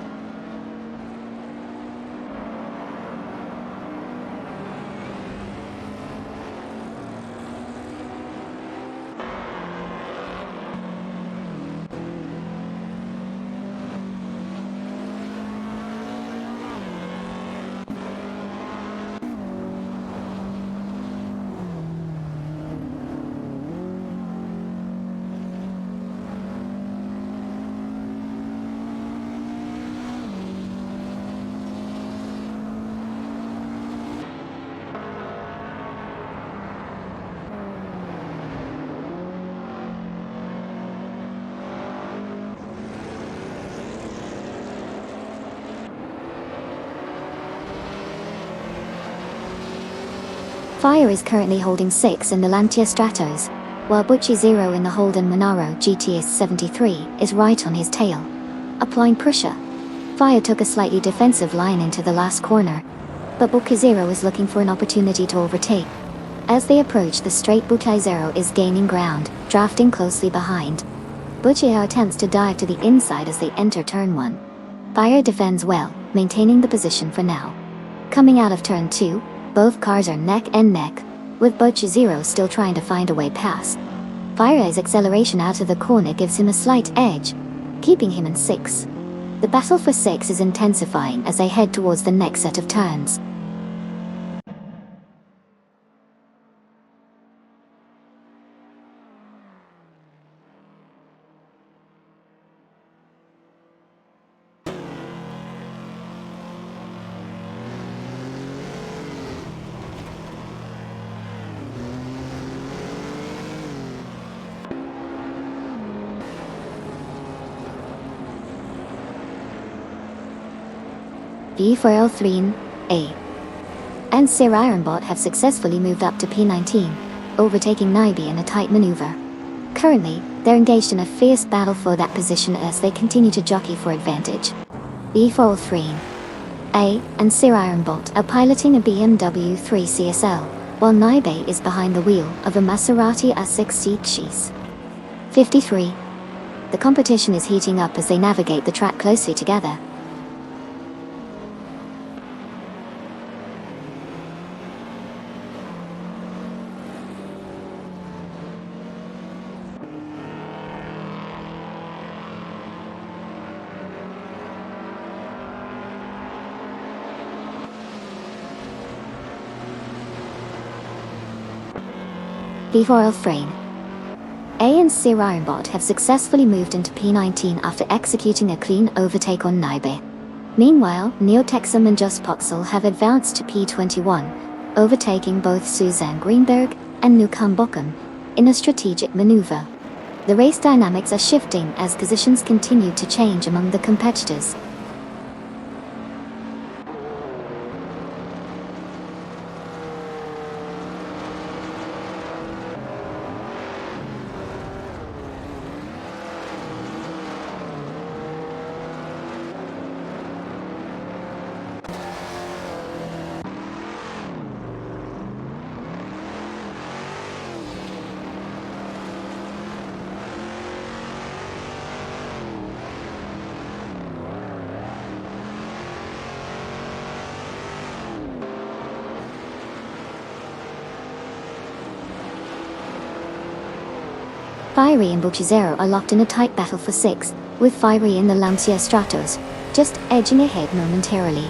S1: Fire is currently holding 6 in the Lancia Stratos, while Butchie 0 in the Holden Monaro GTS 73 is right on his tail, applying pressure. Fire took a slightly defensive line into the last corner, but Butchie 0 is looking for an opportunity to overtake. As they approach the straight, Butchie 0 is gaining ground, drafting closely behind. Butchie attempts to dive to the inside as they enter turn 1. Fire defends well, maintaining the position for now. Coming out of turn 2, both cars are neck and neck, with Butchie 0 still trying to find a way past. Fire's acceleration out of the corner gives him a slight edge, keeping him in 6. The battle for 6 is intensifying as they head towards the next set of turns. B4L3 A and Sir Ironbot have successfully moved up to P19, overtaking Naibi in a tight maneuver. Currently, they're engaged in a fierce battle for that position as they continue to jockey for advantage. B4L3 A and Sir Ironbot are piloting a BMW 3 CSL, while Naibi is behind the wheel of a Maserati A6 Cheese. 53. The competition is heating up as they navigate the track closely together. B4L3 A and Sir Ironbot have successfully moved into P19 after executing a clean overtake on Naibi. Meanwhile, Neotexum and Just Poxel have advanced to P21, overtaking both Suzanne Greenberg and Nukam Bokum in a strategic maneuver. The race dynamics are shifting as positions continue to change among the competitors. Fiery and Butchie are locked in a tight battle for 6, with Fiery in the Lancia Stratos, just edging ahead momentarily.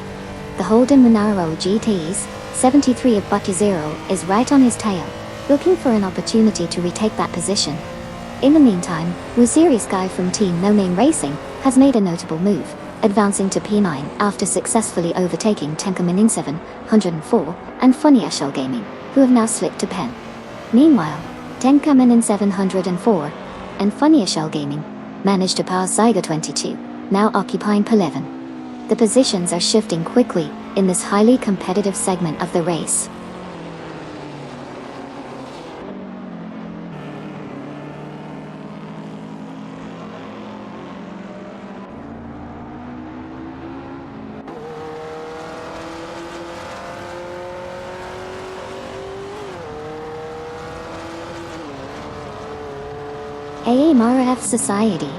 S1: The Holden Monaro GT's 73 of Butchie is right on his tail, looking for an opportunity to retake that position. In the meantime, Waziri Sky from Team No Name Racing has made a notable move, advancing to P9 after successfully overtaking Tenkamin 704 and Funny Shell Gaming, who have now slipped to Pen. Meanwhile, Tenkamin 704 and Funny Shell Gaming managed to pass Zyger 22, now occupying P11. The positions are shifting quickly in this highly competitive segment of the race. AMRF Society.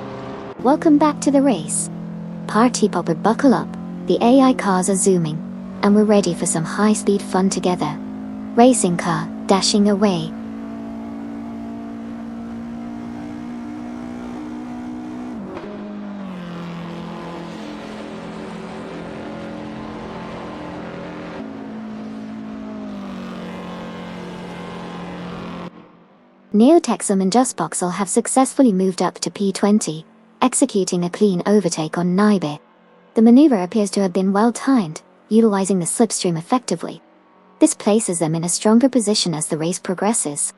S1: Welcome back to the race. Party popper, buckle up. The AI cars are zooming, and we're ready for some high-speed fun together. Racing car, dashing away. Neotexum and JustVoxel have successfully moved up to P20, executing a clean overtake on Naibe. The maneuver appears to have been well timed, utilizing the slipstream effectively. This places them in a stronger position as the race progresses.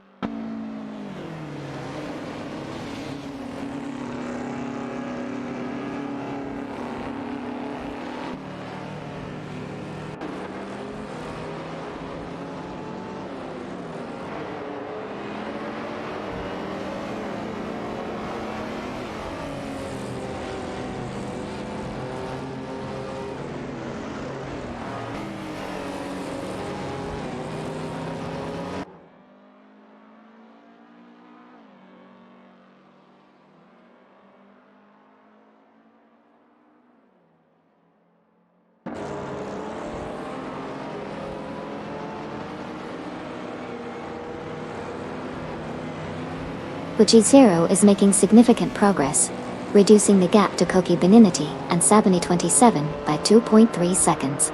S1: G0 is making significant progress, reducing the gap to Koki Beninity and Sabini 27 by 2.3 seconds.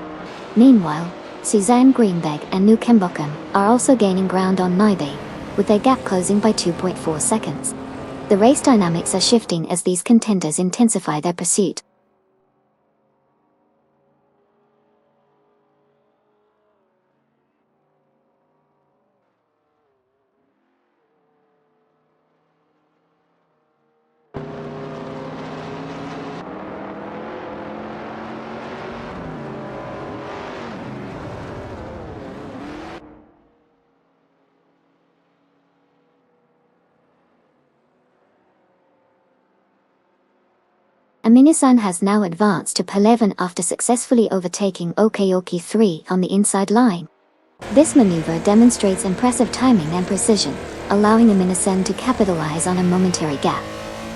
S1: Meanwhile, Suzanne Greenberg and Nu Kembokum are also gaining ground on Naibe, with their gap closing by 2.4 seconds. The race dynamics are shifting as these contenders intensify their pursuit. Aminisan has now advanced to P11 after successfully overtaking Okayoki 3 on the inside line. This maneuver demonstrates impressive timing and precision, allowing Aminisan to capitalize on a momentary gap.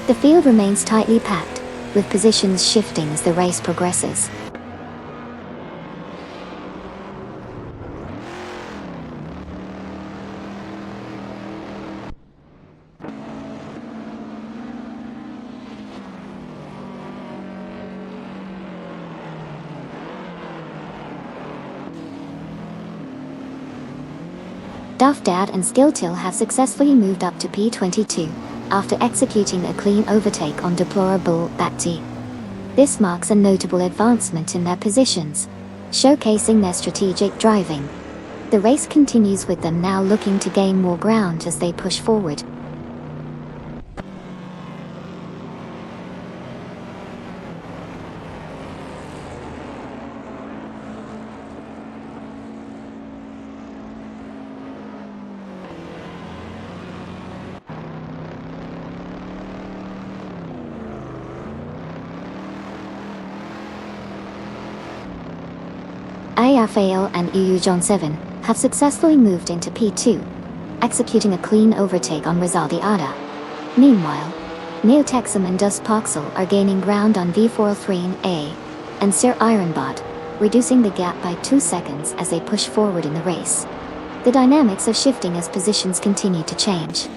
S1: The field remains tightly packed, with positions shifting as the race progresses. Duffdad and Skilltil have successfully moved up to P22, after executing a clean overtake on Deplorable Bakti. This marks a notable advancement in their positions, showcasing their strategic driving. The race continues with them now looking to gain more ground as they push forward. Ayafael and John 7 have successfully moved into P2, executing a clean overtake on Rizaldi Ada. Meanwhile, Neotexum and JustVoxel are gaining ground on V403A and Sir Ironbot, reducing the gap by 2 seconds as they push forward in the race. The dynamics are shifting as positions continue to change.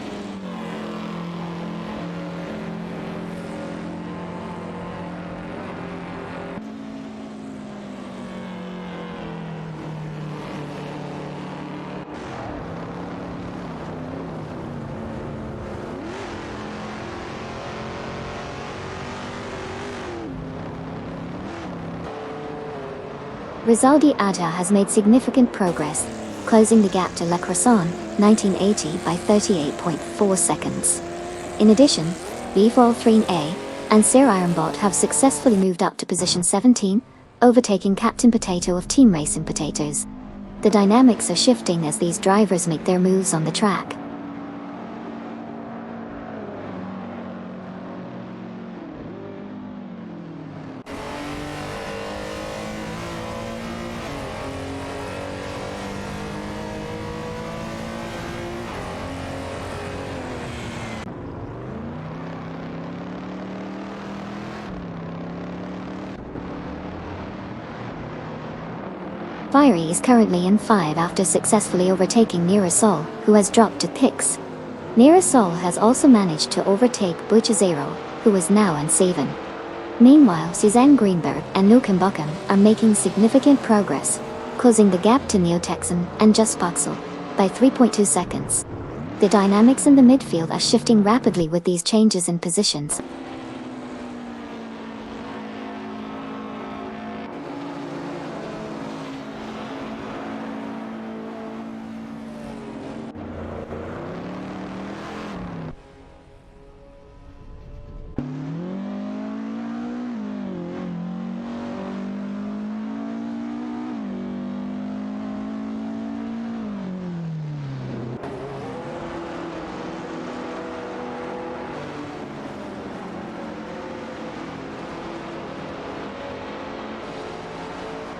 S1: Rizaldi Ada has made significant progress, closing the gap to Le Croissant 1980 by 38.4 seconds. In addition, V403A and Sir Ironbot have successfully moved up to position 17, overtaking Captain Potato of Team Racing Potatoes. The dynamics are shifting as these drivers make their moves on the track. Fiery is currently in 5 after successfully overtaking Mirasol, who has dropped to Pix. Mirasol has also managed to overtake Buchazero, who is now in 7. Meanwhile, Suzanne Greenberg and Nukem Buckham are making significant progress, closing the gap to Neo-Texan and Just Voxel by 3.2 seconds. The dynamics in the midfield are shifting rapidly with these changes in positions.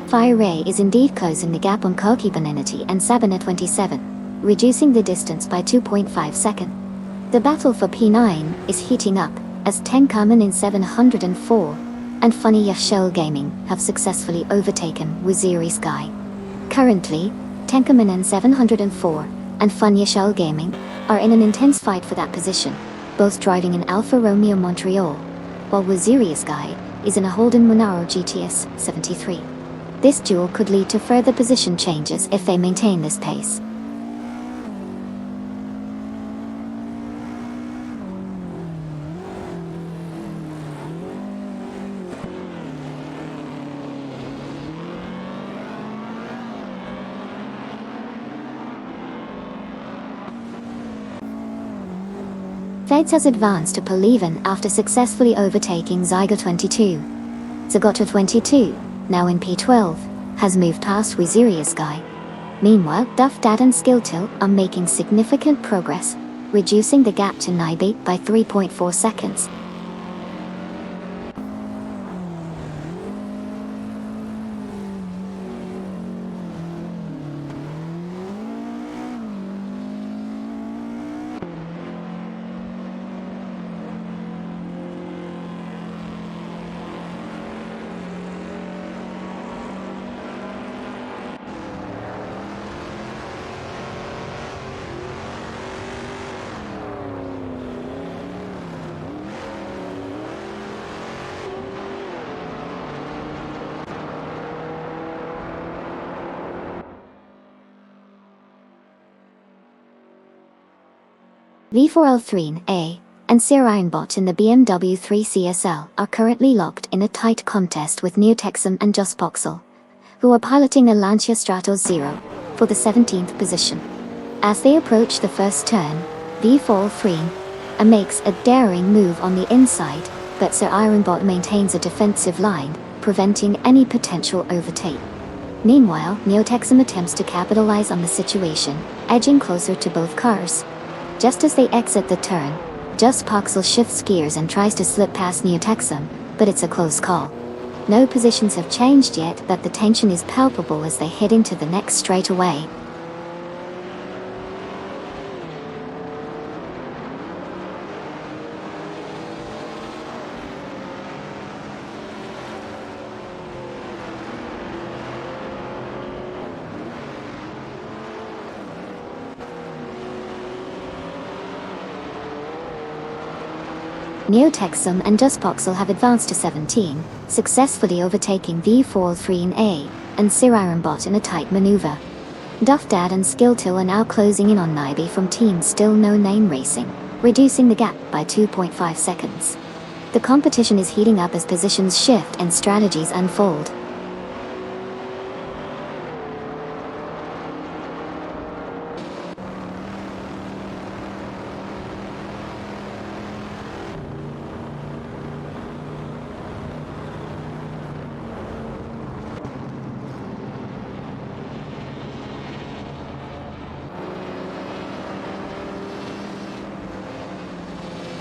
S1: Fire Ray is indeed closing the gap on Koki Beninity and Sabina 27, reducing the distance by 2.5 seconds. The battle for P9 is heating up, as Tenkamen in 704 and Funny Yashel Gaming have successfully overtaken Waziri Sky. Currently, Tenkamen in 704 and Fun Yashel Gaming are in an intense fight for that position, both driving an Alfa Romeo Montreal, while Waziri Sky is in a Holden Monaro GTS 73. This duel could lead to further position changes if they maintain this pace. Feds has advanced to Polivan after successfully overtaking Zygo 22. Zagoto 22, now in P12, has moved past Waziri Sky. Meanwhile, Duff Dad and Skilltil are making significant progress, reducing the gap to Naibi by 3.4 seconds. V4L3A and Sir Ironbot in the BMW 3 CSL are currently locked in a tight contest with Neo-Texan and Just Voxel, who are piloting a Lancia Stratos Zero for the 17th position. As they approach the first turn, V4L3A makes a daring move on the inside, but Sir Ironbot maintains a defensive line, preventing any potential overtake. Meanwhile, Neo-Texan attempts to capitalize on the situation, edging closer to both cars. Just as they exit the turn, Just Voxel shifts gears and tries to slip past Neo-Texan, but it's a close call. No positions have changed yet, but the tension is palpable as they head into the next straightaway. Neo-Texan and Just Voxel have advanced to 17, successfully overtaking V4L3A and Sir Ironbot in a tight maneuver. Duff Dad and Skilltil are now closing in on Naibi from Team Still No Name Racing, reducing the gap by 2.5 seconds. The competition is heating up as positions shift and strategies unfold.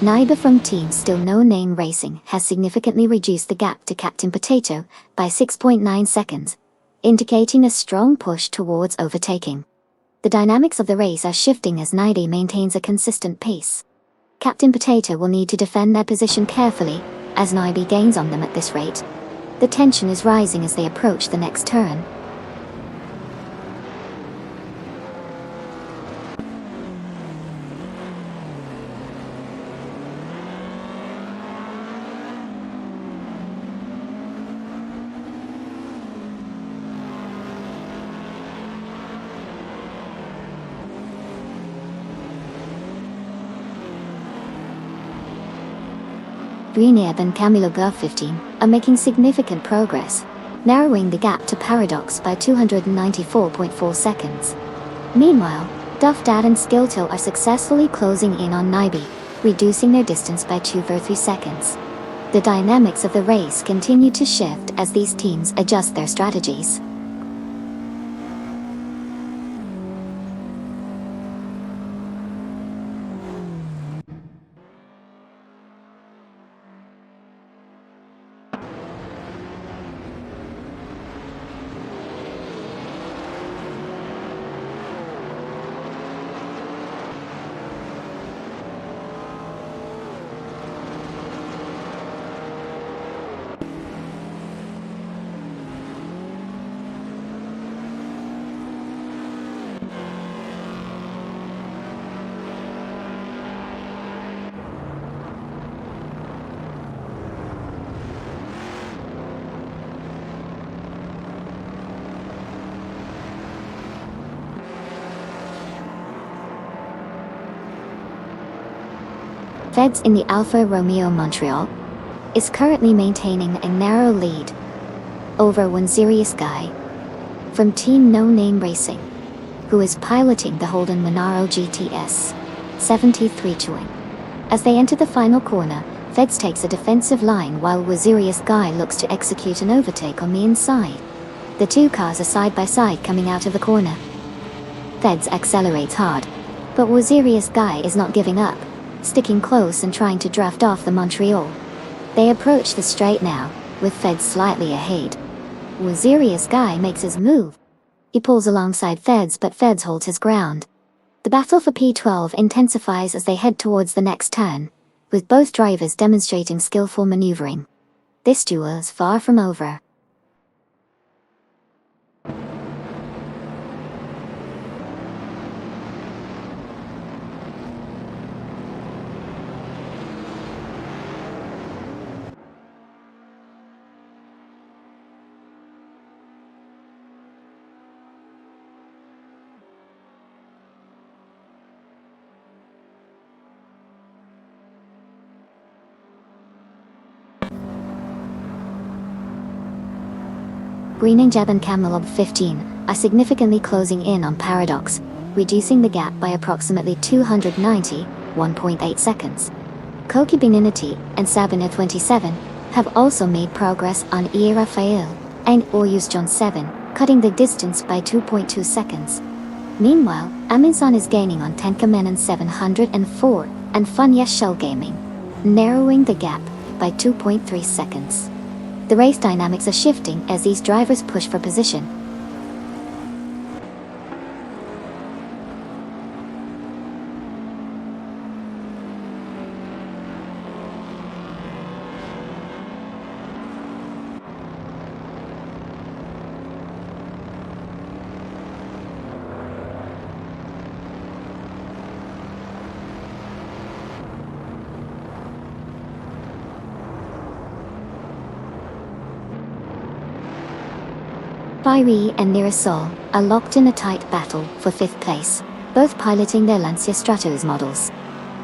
S1: Naiba from Team Still No Name Racing has significantly reduced the gap to Captain Potato by 6.9 seconds, indicating a strong push towards overtaking. The dynamics of the race are shifting as Naiba maintains a consistent pace. Captain Potato will need to defend their position carefully, as Naiba gains on them at this rate. The tension is rising as they approach the next turn. Bruneb and Camilo Viejo 15 are making significant progress, narrowing the gap to Paradox by 294.4 seconds. Meanwhile, Duff Dad and Skilltil are successfully closing in on Nibi, reducing their distance by 2.3 seconds. The dynamics of the race continue to shift as these teams adjust their strategies. Feds in the Alfa Romeo Montreal is currently maintaining a narrow lead over one serious guy from Team No Name Racing, who is piloting the Holden Monaro GTS 73 Touring. As they enter the final corner, Feds takes a defensive line while Wazirius Guy looks to execute an overtake on the inside. The two cars are side by side coming out of the corner. Feds accelerates hard, but Wazirius Guy is not giving up, sticking close and trying to draft off the Montreal. They approach the straight now, with Feds slightly ahead. Wazirius Guy makes his move. He pulls alongside Feds, but Feds holds his ground. The battle for P12 intensifies as they head towards the next turn, with both drivers demonstrating skillful maneuvering. This duel is far from over. Greeninjab and Camelot 15 are significantly closing in on Paradox, reducing the gap by approximately 291.8 seconds. Koki Beninity and Sabina 27 have also made progress on E. Rafael and Oyus John 7, cutting the distance by 2.2 seconds. Meanwhile, Aminsan is gaining on Tenkamenon 704 and Funya Shell Gaming, narrowing the gap by 2.3 seconds. The race dynamics are shifting as these drivers push for position. Bairi and Nirasol are locked in a tight battle for 5th place, both piloting their Lancia Stratos models.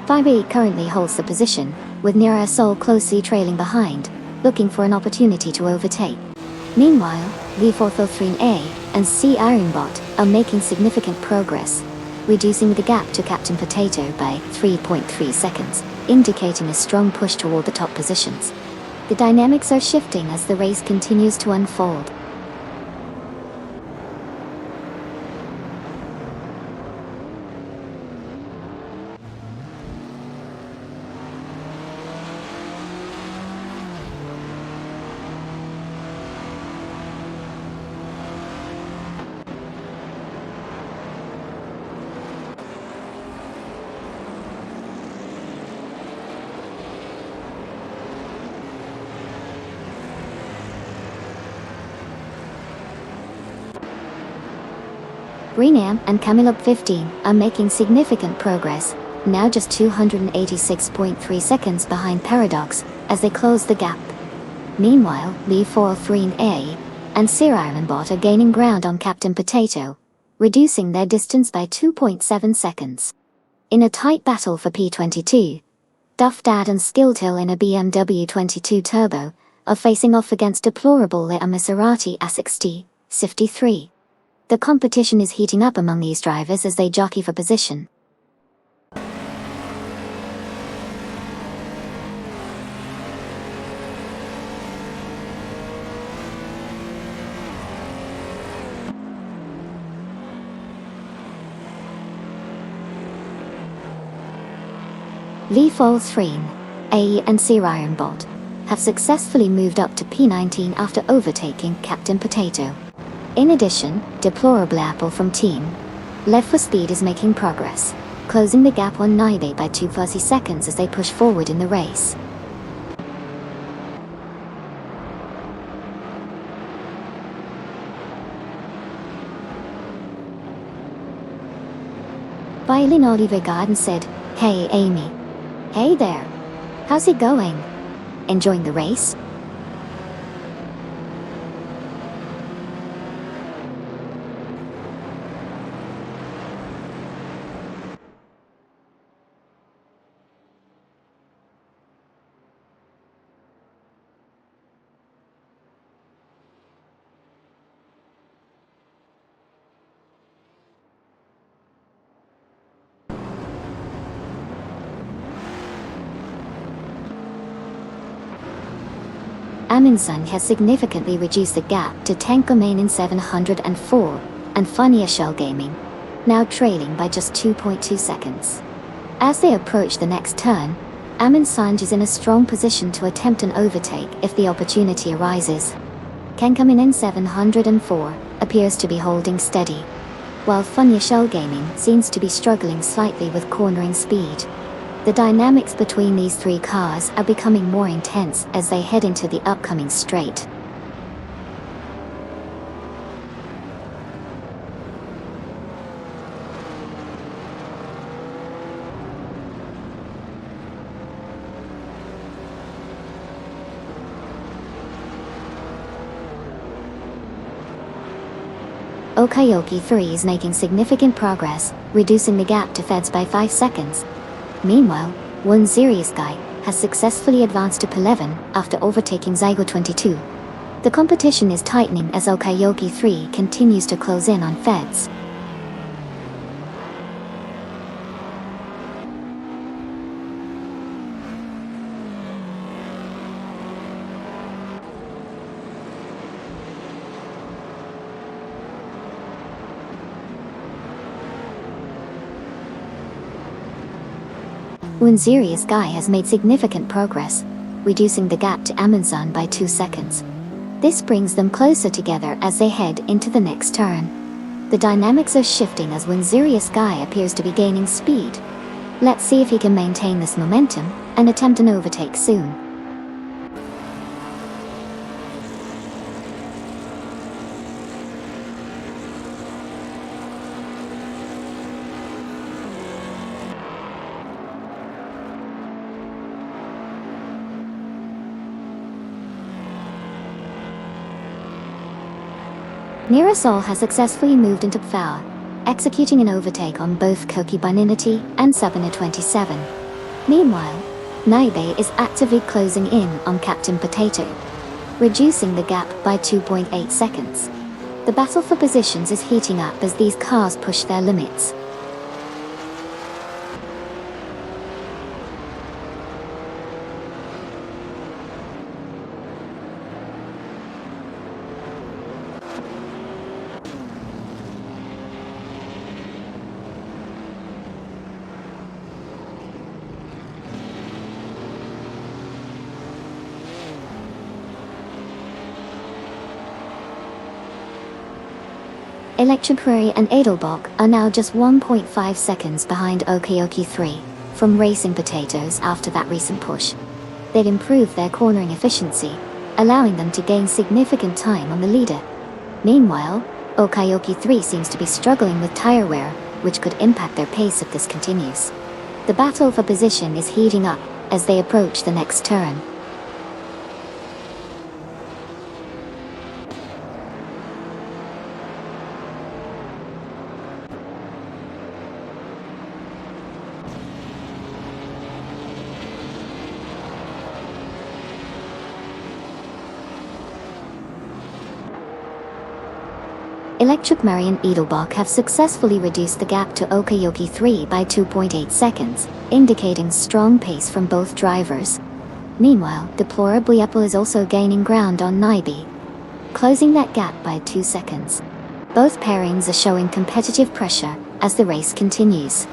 S1: Bairi currently holds the position, with Nirasol closely trailing behind, looking for an opportunity to overtake. Meanwhile, V433A and C Ironbot are making significant progress, reducing the gap to Captain Potato by 3.3 seconds, indicating a strong push toward the top positions. The dynamics are shifting as the race continues to unfold. Greenam and Camilo 15 are making significant progress, now just 286.3 seconds behind Paradox, as they close the gap. Meanwhile, V403A and Sirironbot are gaining ground on Captain Potato, reducing their distance by 2.7 seconds. In a tight battle for P22, Duff Dad and Skilltill in a BMW 22 Turbo are facing off against deplorable Le Maserati A60, 53. The competition is heating up among these drivers as they jockey for position. V43, A and Sirironbot have successfully moved up to P19 after overtaking Captain Potato. In addition, Deplorable Apple from Team Lev for Speed is making progress, closing the gap on Naibe by 2 fuzzy seconds as they push forward in the race. Bailin Oliver Garden said, "Hey Amy. Hey there. How's it going? Enjoying the race?" Amundsen has significantly reduced the gap to Tankomain in 704, and Funnier Shell Gaming, now trailing by just 2.2 seconds. As they approach the next turn, Amundsen is in a strong position to attempt an overtake if the opportunity arises. Kenkamin in 704 appears to be holding steady, while Funnier Shell Gaming seems to be struggling slightly with cornering speed. The dynamics between these three cars are becoming more intense as they head into the upcoming straight. Okayoki 3 is making significant progress, reducing the gap to Feds by 5 seconds. Meanwhile, One Serious Guy has successfully advanced to P11 after overtaking Zygo 22. The competition is tightening as Okayoki 3 continues to close in on Feds. One Serious Guy has made significant progress, reducing the gap to Amundsen by 2 seconds. This brings them closer together as they head into the next turn. The dynamics are shifting as One Serious Guy appears to be gaining speed. Let's see if he can maintain this momentum and attempt an overtake soon. Mirasol has successfully moved into Pfau, executing an overtake on both Koki Baninity and Sabina 27. Meanwhile, Naibe is actively closing in on Captain Potato, reducing the gap by 2.8 seconds. The battle for positions is heating up as these cars push their limits. Electroprairie and Edelbock are now just 1.5 seconds behind Okayoki 3 from Racing Potatoes after that recent push. They've improved their cornering efficiency, allowing them to gain significant time on the leader. Meanwhile, Okayoki 3 seems to be struggling with tire wear, which could impact their pace if this continues. The battle for position is heating up as they approach the next turn. Electric Mary and Edelbach have successfully reduced the gap to Okayoki 3 by 2.8 seconds, indicating strong pace from both drivers. Meanwhile, Deplorably Apple is also gaining ground on Naibi, closing that gap by 2 seconds. Both pairings are showing competitive pressure as the race continues.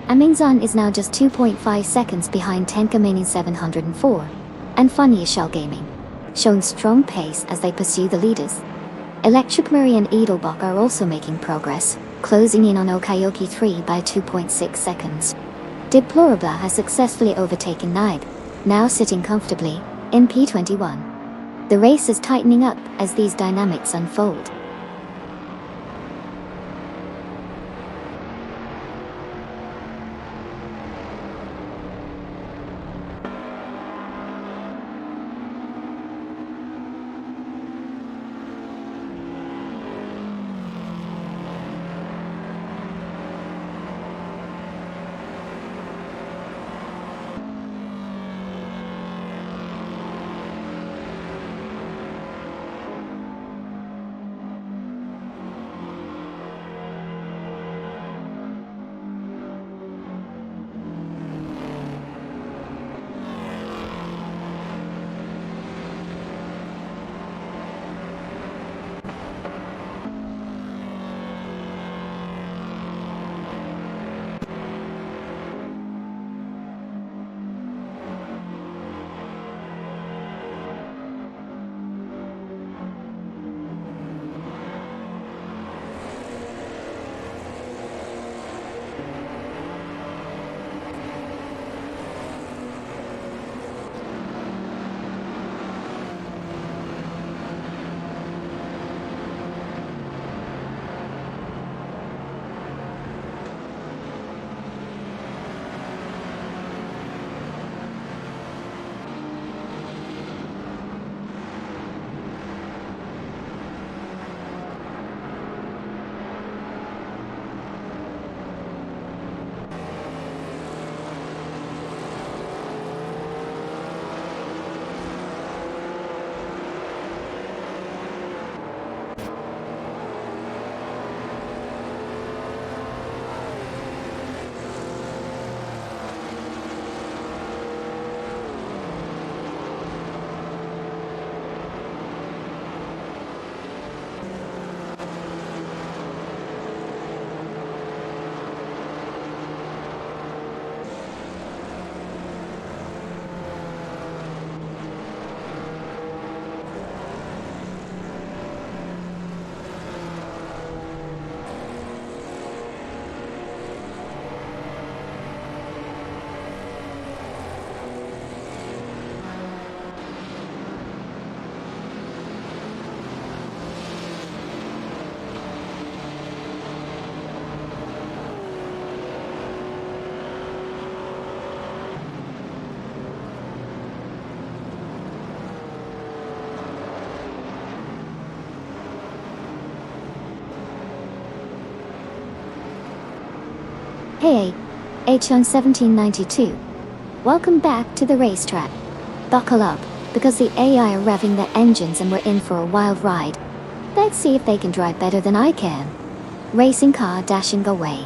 S1: Amingzan is now just 2.5 seconds behind Tenkamani 704, and Funya Shell Gaming, showing strong pace as they pursue the leaders. Electric Murray and Edelbach are also making progress, closing in on Okayoki 3 by 2.6 seconds. Deplorable has successfully overtaken Naib, now sitting comfortably in P21. The race is tightening up as these dynamics unfold. Hey, H on 1792. Welcome back to the racetrack. Buckle up, because the AI are revving their engines and we're in for a wild ride. Let's see if they can drive better than I can. Racing car dashing away.